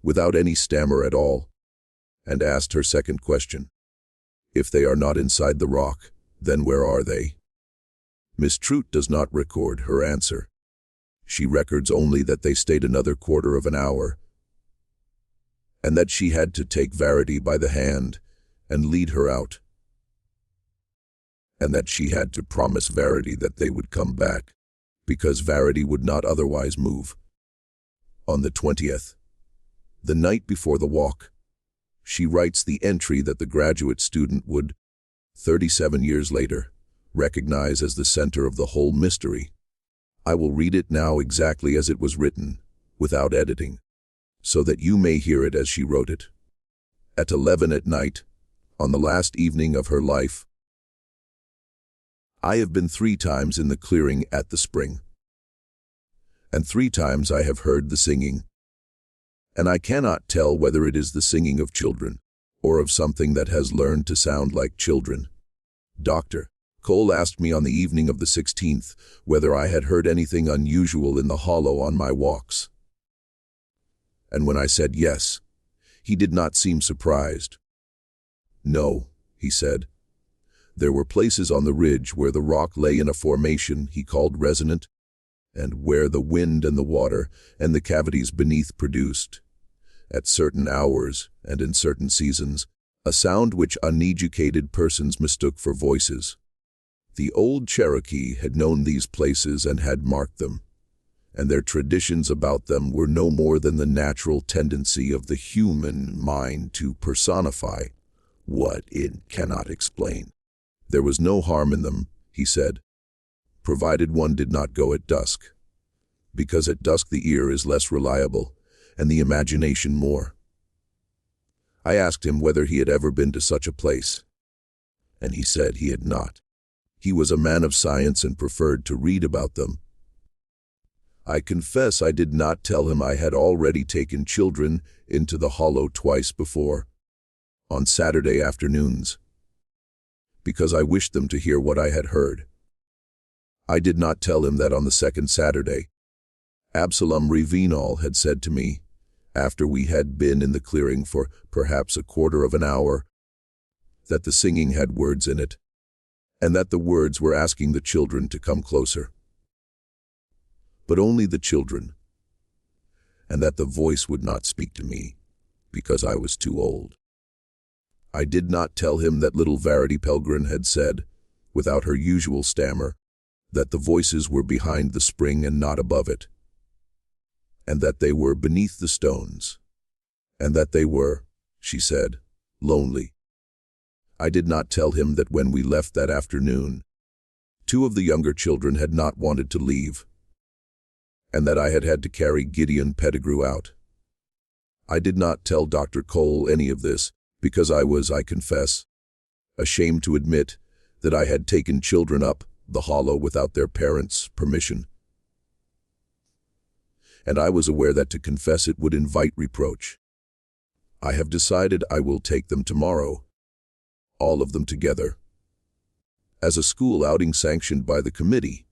without any stammer at all, and asked her second question. If they are not inside the rock, then where are they? Miss Trout does not record her answer. She records only that they stayed another quarter of an hour, and that she had to take Verity by the hand and lead her out, and that she had to promise Verity that they would come back, because Verity would not otherwise move. On the 20th, the night before the walk, she writes the entry that the graduate student would, 37 years later, recognize as the center of the whole mystery. I will read it now exactly as it was written, without editing, so that you may hear it as she wrote it. At 11 at night, on the last evening of her life, I have been 3 times in the clearing at the spring, and 3 times I have heard the singing, and I cannot tell whether it is the singing of children, or of something that has learned to sound like children. Dr. Cole asked me on the evening of the 16th whether I had heard anything unusual in the hollow on my walks. And when I said yes, he did not seem surprised. No, he said. There were places on the ridge where the rock lay in a formation he called resonant, and where the wind and the water and the cavities beneath produced, at certain hours and in certain seasons, a sound which uneducated persons mistook for voices. The old Cherokee had known these places and had marked them, and their traditions about them were no more than the natural tendency of the human mind to personify what it cannot explain. There was no harm in them, he said, provided one did not go at dusk, because at dusk the ear is less reliable and the imagination more. I asked him whether he had ever been to such a place, and he said he had not. He was a man of science and preferred to read about them. I confess I did not tell him I had already taken children into the hollow twice before, on Saturday afternoons, because I wished them to hear what I had heard. I did not tell him that on the second Saturday, Absalom Revinal had said to me, after we had been in the clearing for perhaps a quarter of an hour, that the singing had words in it, and that the words were asking the children to come closer. But only the children, and that the voice would not speak to me, because I was too old. I did not tell him that little Verity Pelgrin had said, without her usual stammer, that the voices were behind the spring and not above it, and that they were beneath the stones, and that they were, she said, lonely. I did not tell him that when we left that afternoon, 2 of the younger children had not wanted to leave, and that I had had to carry Gideon Pettigrew out. I did not tell Dr. Cole any of this, because I was, I confess, ashamed to admit that I had taken children up the hollow without their parents' permission. And I was aware that to confess it would invite reproach. I have decided I will take them tomorrow, all of them together, as a school outing sanctioned by the committee,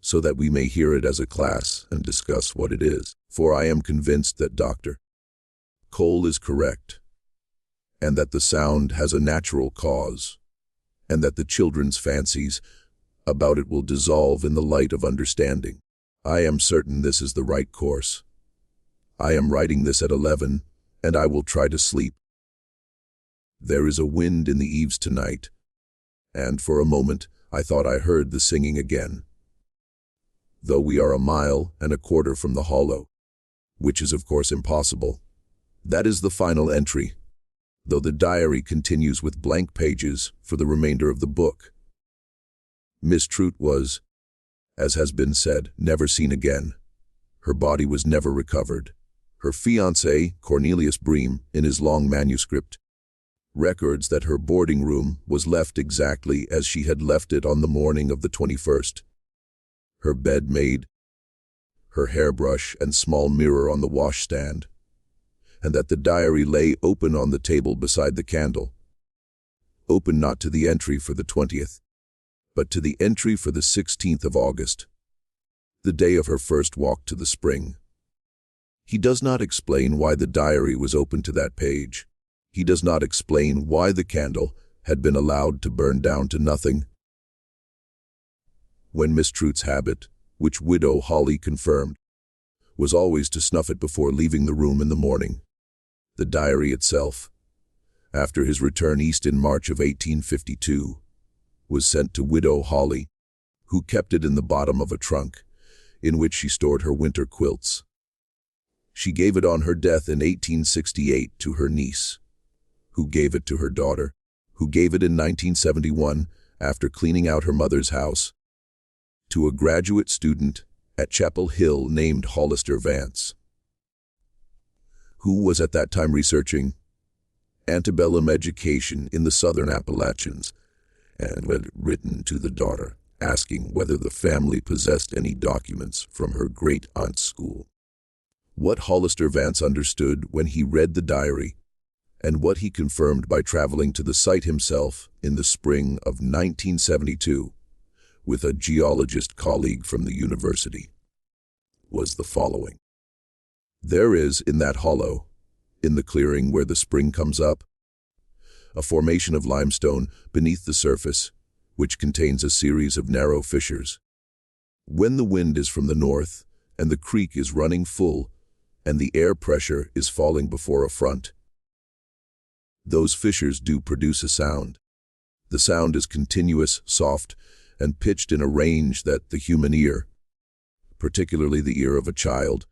so that we may hear it as a class and discuss what it is. For I am convinced that Dr. Cole is correct, and that the sound has a natural cause, and that the children's fancies about it will dissolve in the light of understanding. I am certain this is the right course. I am writing this at 11, and I will try to sleep There is a wind in the eaves tonight, and for a moment I thought I heard the singing again. Though we are 1.25 miles from the hollow, which is of course impossible. That is the final entry, though the diary continues with blank pages for the remainder of the book. Miss Trout was, as has been said, never seen again. Her body was never recovered. Her fiancé, Cornelius Bream, in his long manuscript, records that her boarding room was left exactly as she had left it on the morning of the 21st. Her bed made, her hairbrush and small mirror on the washstand, and that the diary lay open on the table beside the candle. Open not to the entry for the 20th, but to the entry for the 16th of August, the day of her first walk to the spring. He does not explain why the diary was open to that page. He does not explain why the candle had been allowed to burn down to nothing. When Miss Trout's habit, which Widow Hawley confirmed, was always to snuff it before leaving the room in the morning. The diary itself, after his return east in March of 1852, was sent to Widow Hawley, who kept it in the bottom of a trunk, in which she stored her winter quilts. She gave it on her death in 1868 to her niece, who gave it to her daughter, who gave it in 1971 after cleaning out her mother's house, to a graduate student at Chapel Hill named Hollister Vance, who was at that time researching antebellum education in the southern Appalachians, and had written to the daughter asking whether the family possessed any documents from her great-aunt's school. What Hollister Vance understood when he read the diary, and what he confirmed by traveling to the site himself in the spring of 1972 with a geologist colleague from the university, was the following. There is, in that hollow, in the clearing where the spring comes up, a formation of limestone beneath the surface, which contains a series of narrow fissures. When the wind is from the north, and the creek is running full, and the air pressure is falling before a front, those fissures do produce a sound. The sound is continuous, soft, and pitched in a range that the human ear, particularly the ear of a child,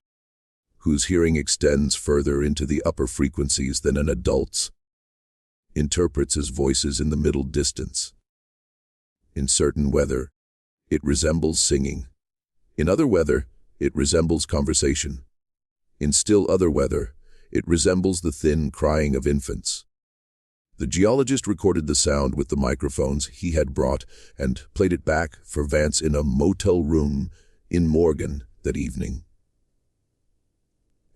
whose hearing extends further into the upper frequencies than an adult's, interprets as voices in the middle distance. In certain weather, it resembles singing. In other weather, it resembles conversation. In still other weather, it resembles the thin crying of infants. The geologist recorded the sound with the microphones he had brought and played it back for Vance in a motel room in Morgan that evening.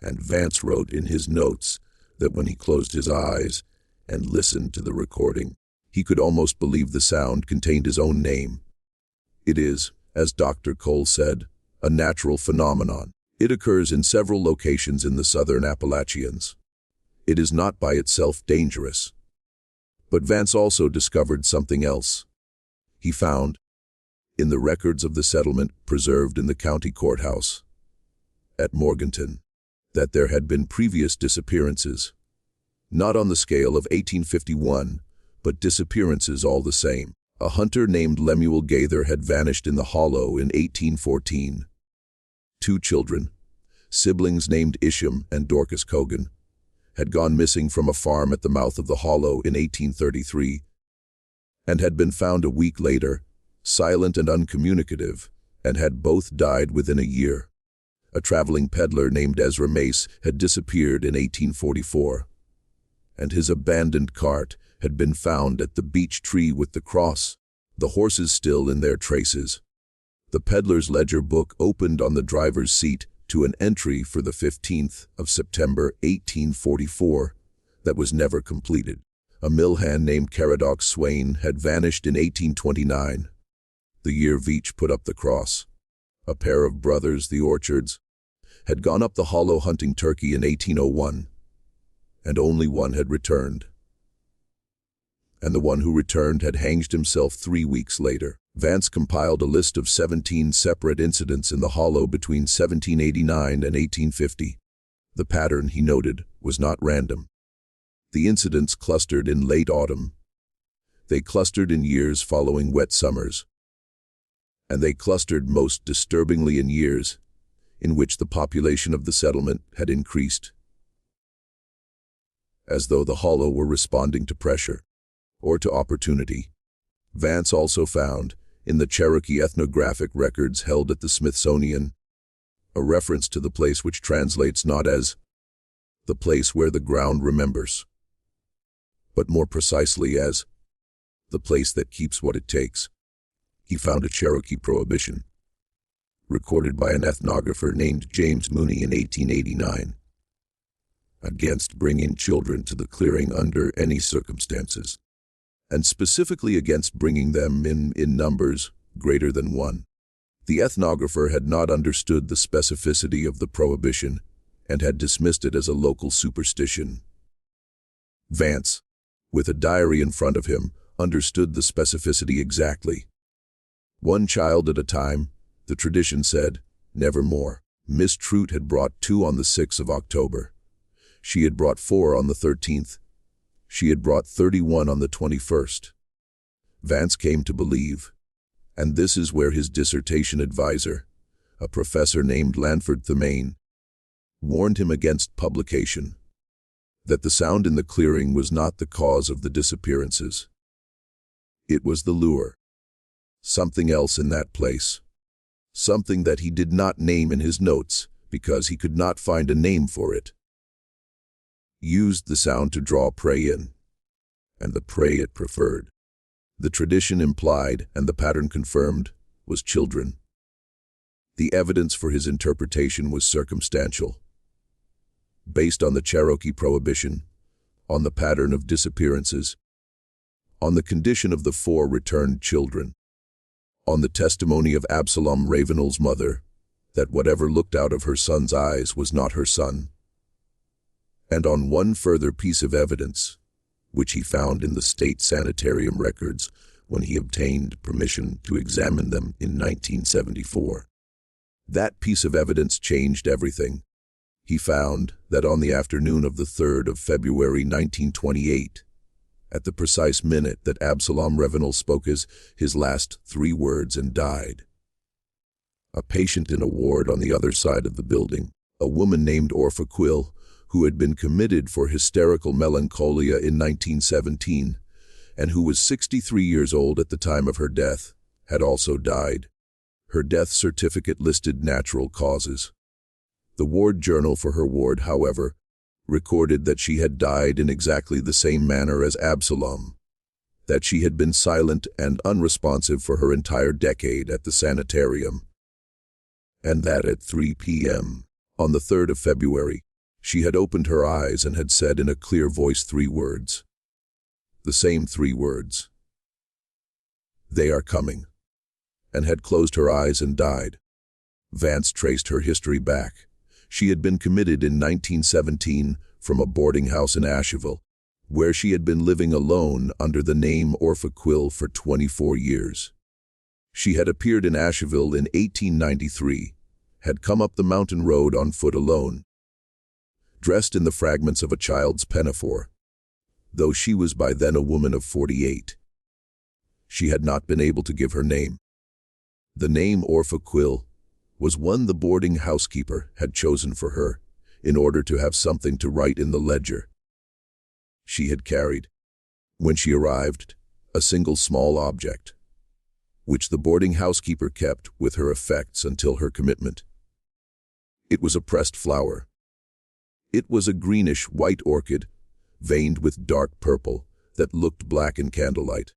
And Vance wrote in his notes that when he closed his eyes and listened to the recording, he could almost believe the sound contained his own name. It is, as Dr. Cole said, a natural phenomenon. It occurs in several locations in the southern Appalachians. It is not by itself dangerous. But Vance also discovered something else. He found, in the records of the settlement preserved in the county courthouse at Morganton, that there had been previous disappearances, not on the scale of 1851, but disappearances all the same. A hunter named Lemuel Gaither had vanished in the hollow in 1814. 2 children, siblings named Isham and Dorcas Cogan, had gone missing from a farm at the mouth of the hollow in 1833, and had been found a week later, silent and uncommunicative, and had both died within a year. A traveling peddler named Ezra Mace had disappeared in 1844, and his abandoned cart had been found at the beech tree with the cross, the horses still in their traces. The peddler's ledger book opened on the driver's seat to an entry for the 15th of September 1844 that was never completed. A mill hand named Caradoc Swain had vanished in 1829, the year Veach put up the cross. A pair of brothers, the Orchards, had gone up the hollow hunting turkey in 1801, and only one had returned. And the one who returned had hanged himself 3 weeks later. Vance compiled a list of 17 separate incidents in the hollow between 1789 and 1850. The pattern, he noted, was not random. The incidents clustered in late autumn. They clustered in years following wet summers. And they clustered most disturbingly in years in which the population of the settlement had increased. As though the hollow were responding to pressure or to opportunity. Vance also found, in the Cherokee ethnographic records held at the Smithsonian, a reference to the place which translates not as the place where the ground remembers, but more precisely as the place that keeps what it takes. He found a Cherokee prohibition, recorded by an ethnographer named James Mooney in 1889, against bringing children to the clearing under any circumstances, and specifically against bringing them in numbers greater than one. The ethnographer had not understood the specificity of the prohibition and had dismissed it as a local superstition. Vance, with a diary in front of him, understood the specificity exactly. One child at a time, the tradition said, never more. Miss Trout had brought 2 on the 6th of October. She had brought 4 on the 13th. She had brought 31 on the 21st. Vance came to believe, and this is where his dissertation advisor, a professor named Lanford Themaine, warned him against publication, that the sound in the clearing was not the cause of the disappearances. It was the lure. Something else in that place. Something that he did not name in his notes because he could not find a name for it. Used the sound to draw prey in, and the prey it preferred. The tradition implied, and the pattern confirmed, was children. The evidence for his interpretation was circumstantial, based on the Cherokee prohibition, on the pattern of disappearances, on the condition of the 4 returned children, on the testimony of Absalom Ravenel's mother, that whatever looked out of her son's eyes was not her son, and on one further piece of evidence, which he found in the state sanitarium records when he obtained permission to examine them in 1974. That piece of evidence changed everything. He found that on the afternoon of the 3rd of February 1928, at the precise minute that Absalom Ravenel spoke his last 3 words and died, a patient in a ward on the other side of the building, a woman named Orpha Quill, who had been committed for hysterical melancholia in 1917, and who was 63 years old at the time of her death, had also died. Her death certificate listed natural causes. The ward journal for her ward, however, recorded that she had died in exactly the same manner as Absalom, that she had been silent and unresponsive for her entire decade at the sanitarium, and that at 3 p.m. on the 3rd of February, she had opened her eyes and had said in a clear voice 3 words. The same 3 words. They are coming. And had closed her eyes and died. Vance traced her history back. She had been committed in 1917 from a boarding house in Asheville, where she had been living alone under the name Orpha Quill for 24 years. She had appeared in Asheville in 1893, had come up the mountain road on foot alone, dressed in the fragments of a child's pinafore, though she was by then a woman of 48. She had not been able to give her name. The name Orpha Quill was one the boarding housekeeper had chosen for her in order to have something to write in the ledger. She had carried, when she arrived, a single small object, which the boarding housekeeper kept with her effects until her commitment. It was a pressed flower. It was a greenish-white orchid, veined with dark purple, that looked black in candlelight.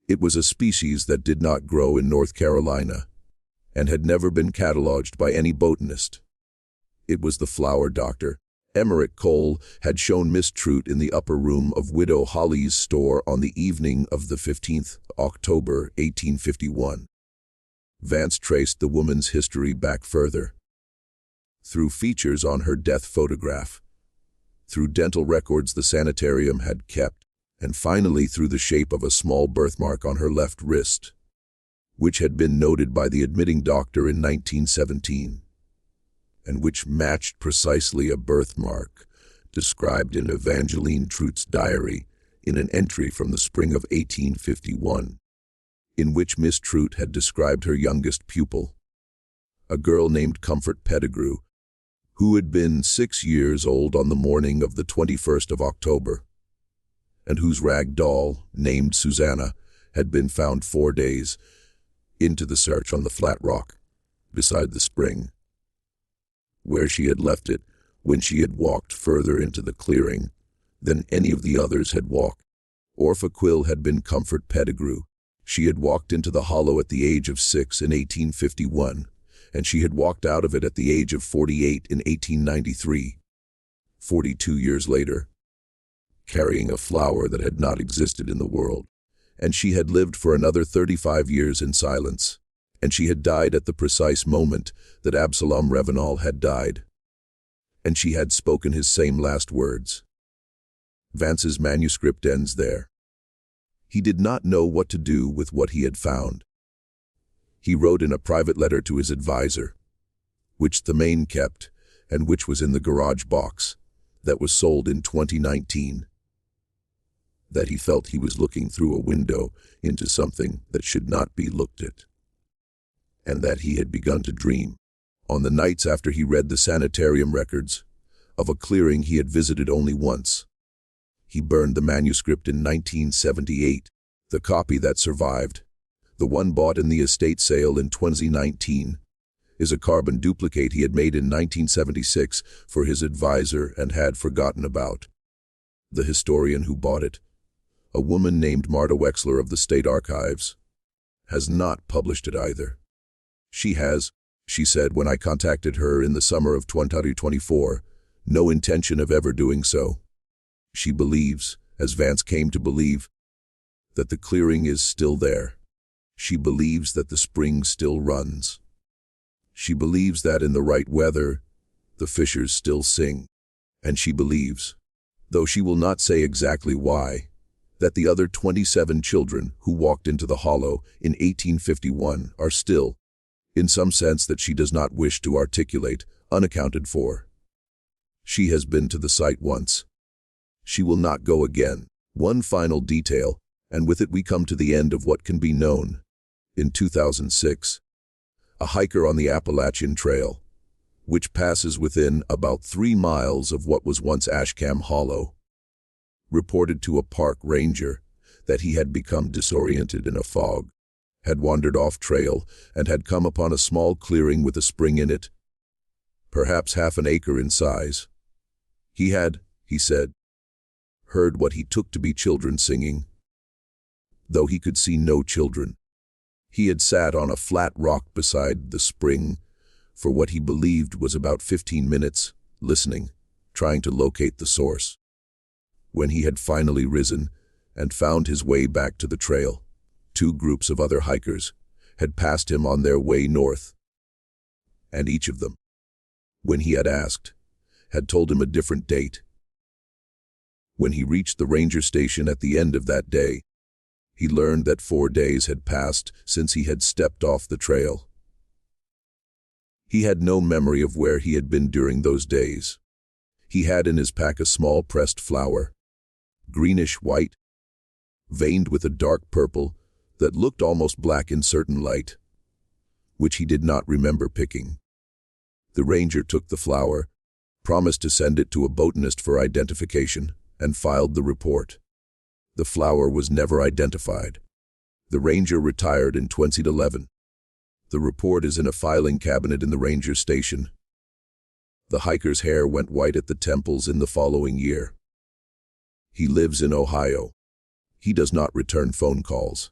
It was a species that did not grow in North Carolina, and had never been catalogued by any botanist. It was the flower doctor, Emmerich Cole, had shown Miss Trout in the upper room of Widow Holly's store on the evening of the 15th October 1851. Vance traced the woman's history back further, through features on her death photograph, through dental records the sanitarium had kept, and finally through the shape of a small birthmark on her left wrist, which had been noted by the admitting doctor in 1917, and which matched precisely a birthmark described in Evangeline Trout's diary in an entry from the spring of 1851, in which Miss Trout had described her youngest pupil, a girl named Comfort Pettigrew, who had been 6 years old on the morning of the 21st of October, and whose rag doll, named Susanna, had been found 4 days into the search on the flat rock beside the spring, where she had left it when she had walked further into the clearing than any of the others had walked. Orpha Quill had been Comfort Pettigrew. She had walked into the hollow at the age of 6 in 1851, and she had walked out of it at the age of 48 in 1893, 42 years later, carrying a flower that had not existed in the world. And she had lived for another 35 years in silence, and she had died at the precise moment that Absalom Revenal had died, and she had spoken his same last words. Vance's manuscript ends there. He did not know what to do with what he had found. He wrote in a private letter to his advisor, which Thamain kept, and which was in the garage box that was sold in 2019, that he felt he was looking through a window into something that should not be looked at, and that he had begun to dream, on the nights after he read the sanitarium records, of a clearing he had visited only once. He burned the manuscript in 1978, the copy that survived, the one bought in the estate sale in 2019, is a carbon duplicate he had made in 1976 for his advisor and had forgotten about. The historian who bought it, a woman named Marta Wexler of the State Archives, has not published it either. She has, she said when I contacted her in the summer of 2024, no intention of ever doing so. She believes, as Vance came to believe, that the clearing is still there. She believes that the spring still runs. She believes that in the right weather, the fishers still sing. And she believes, though she will not say exactly why, that the other 27 children who walked into the hollow in 1851 are still, in some sense that she does not wish to articulate, unaccounted for. She has been to the site once. She will not go again. One final detail, and with it we come to the end of what can be known. In 2006, a hiker on the Appalachian Trail, which passes within about 3 miles of what was once Ashkam Hollow, reported to a park ranger that he had become disoriented in a fog, had wandered off trail, and had come upon a small clearing with a spring in it, perhaps half an acre in size. He had, he said, heard what he took to be children singing, though he could see no children. He had sat on a flat rock beside the spring for what he believed was about 15 minutes, listening, trying to locate the source. When he had finally risen and found his way back to the trail, 2 groups of other hikers had passed him on their way north, and each of them, when he had asked, had told him a different date. When he reached the ranger station at the end of that day, he learned that 4 days had passed since he had stepped off the trail. He had no memory of where he had been during those days. He had in his pack a small pressed flower, greenish-white, veined with a dark purple that looked almost black in certain light, which he did not remember picking. The ranger took the flower, promised to send it to a botanist for identification, and filed the report. The flower was never identified. The ranger retired in 2011. The report is in a filing cabinet in the ranger station. The hiker's hair went white at the temples in the following year. He lives in Ohio. He does not return phone calls.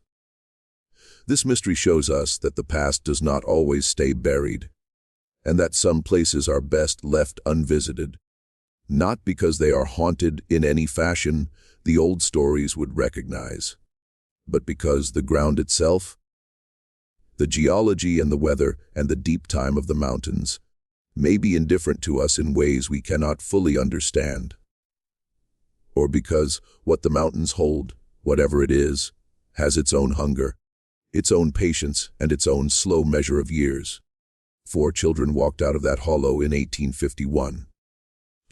This mystery shows us that the past does not always stay buried, and that some places are best left unvisited. Not because they are haunted in any fashion the old stories would recognize, but because the ground itself, the geology and the weather and the deep time of the mountains, may be indifferent to us in ways we cannot fully understand. Or because what the mountains hold, whatever it is, has its own hunger, its own patience, and its own slow measure of years. 4 children walked out of that hollow in 1851.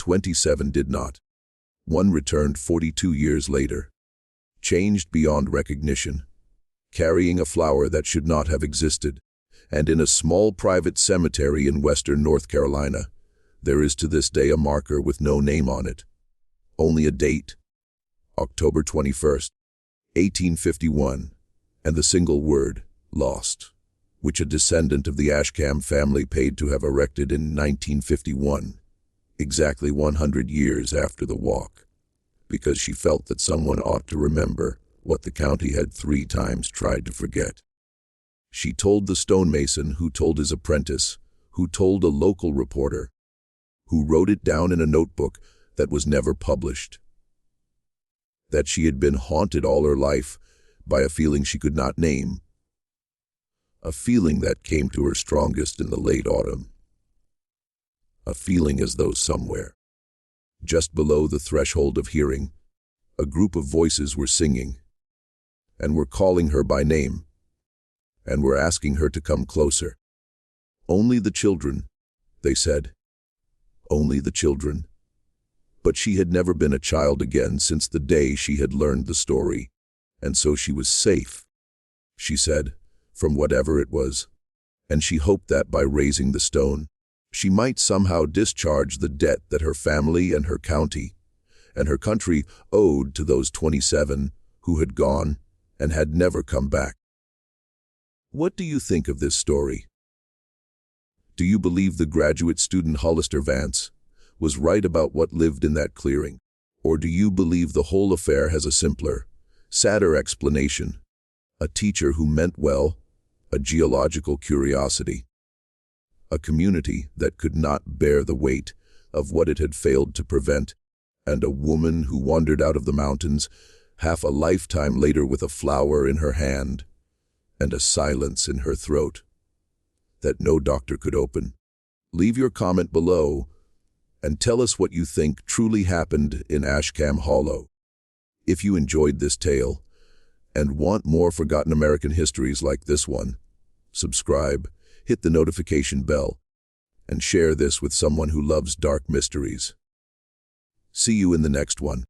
27 did not. One returned 42 years later, changed beyond recognition, carrying a flower that should not have existed. And in a small private cemetery in western North Carolina, there is to this day a marker with no name on it, only a date, October 21st, 1851, and the single word, lost, which a descendant of the Ashkam family paid to have erected in 1951, exactly 100 years after the walk, because she felt that someone ought to remember what the county had 3 times tried to forget. She told the stonemason, who told his apprentice, who told a local reporter, who wrote it down in a notebook that was never published, that she had been haunted all her life by a feeling she could not name, a feeling that came to her strongest in the late autumn, a feeling as though somewhere, just below the threshold of hearing, a group of voices were singing, and were calling her by name, and were asking her to come closer. Only the children, they said. Only the children. But she had never been a child again since the day she had learned the story, and so she was safe, she said, from whatever it was, and she hoped that by raising the stone, she might somehow discharge the debt that her family and her county and her country owed to those 27 who had gone and had never come back. What do you think of this story? Do you believe the graduate student Hollister Vance was right about what lived in that clearing? Or do you believe the whole affair has a simpler, sadder explanation? A teacher who meant well, a geological curiosity, a community that could not bear the weight of what it had failed to prevent, and a woman who wandered out of the mountains half a lifetime later with a flower in her hand and a silence in her throat that no doctor could open. Leave your comment below and tell us what you think truly happened in Ashkam Hollow. If you enjoyed this tale and want more forgotten American histories like this one, subscribe, hit the notification bell, and share this with someone who loves dark mysteries. See you in the next one.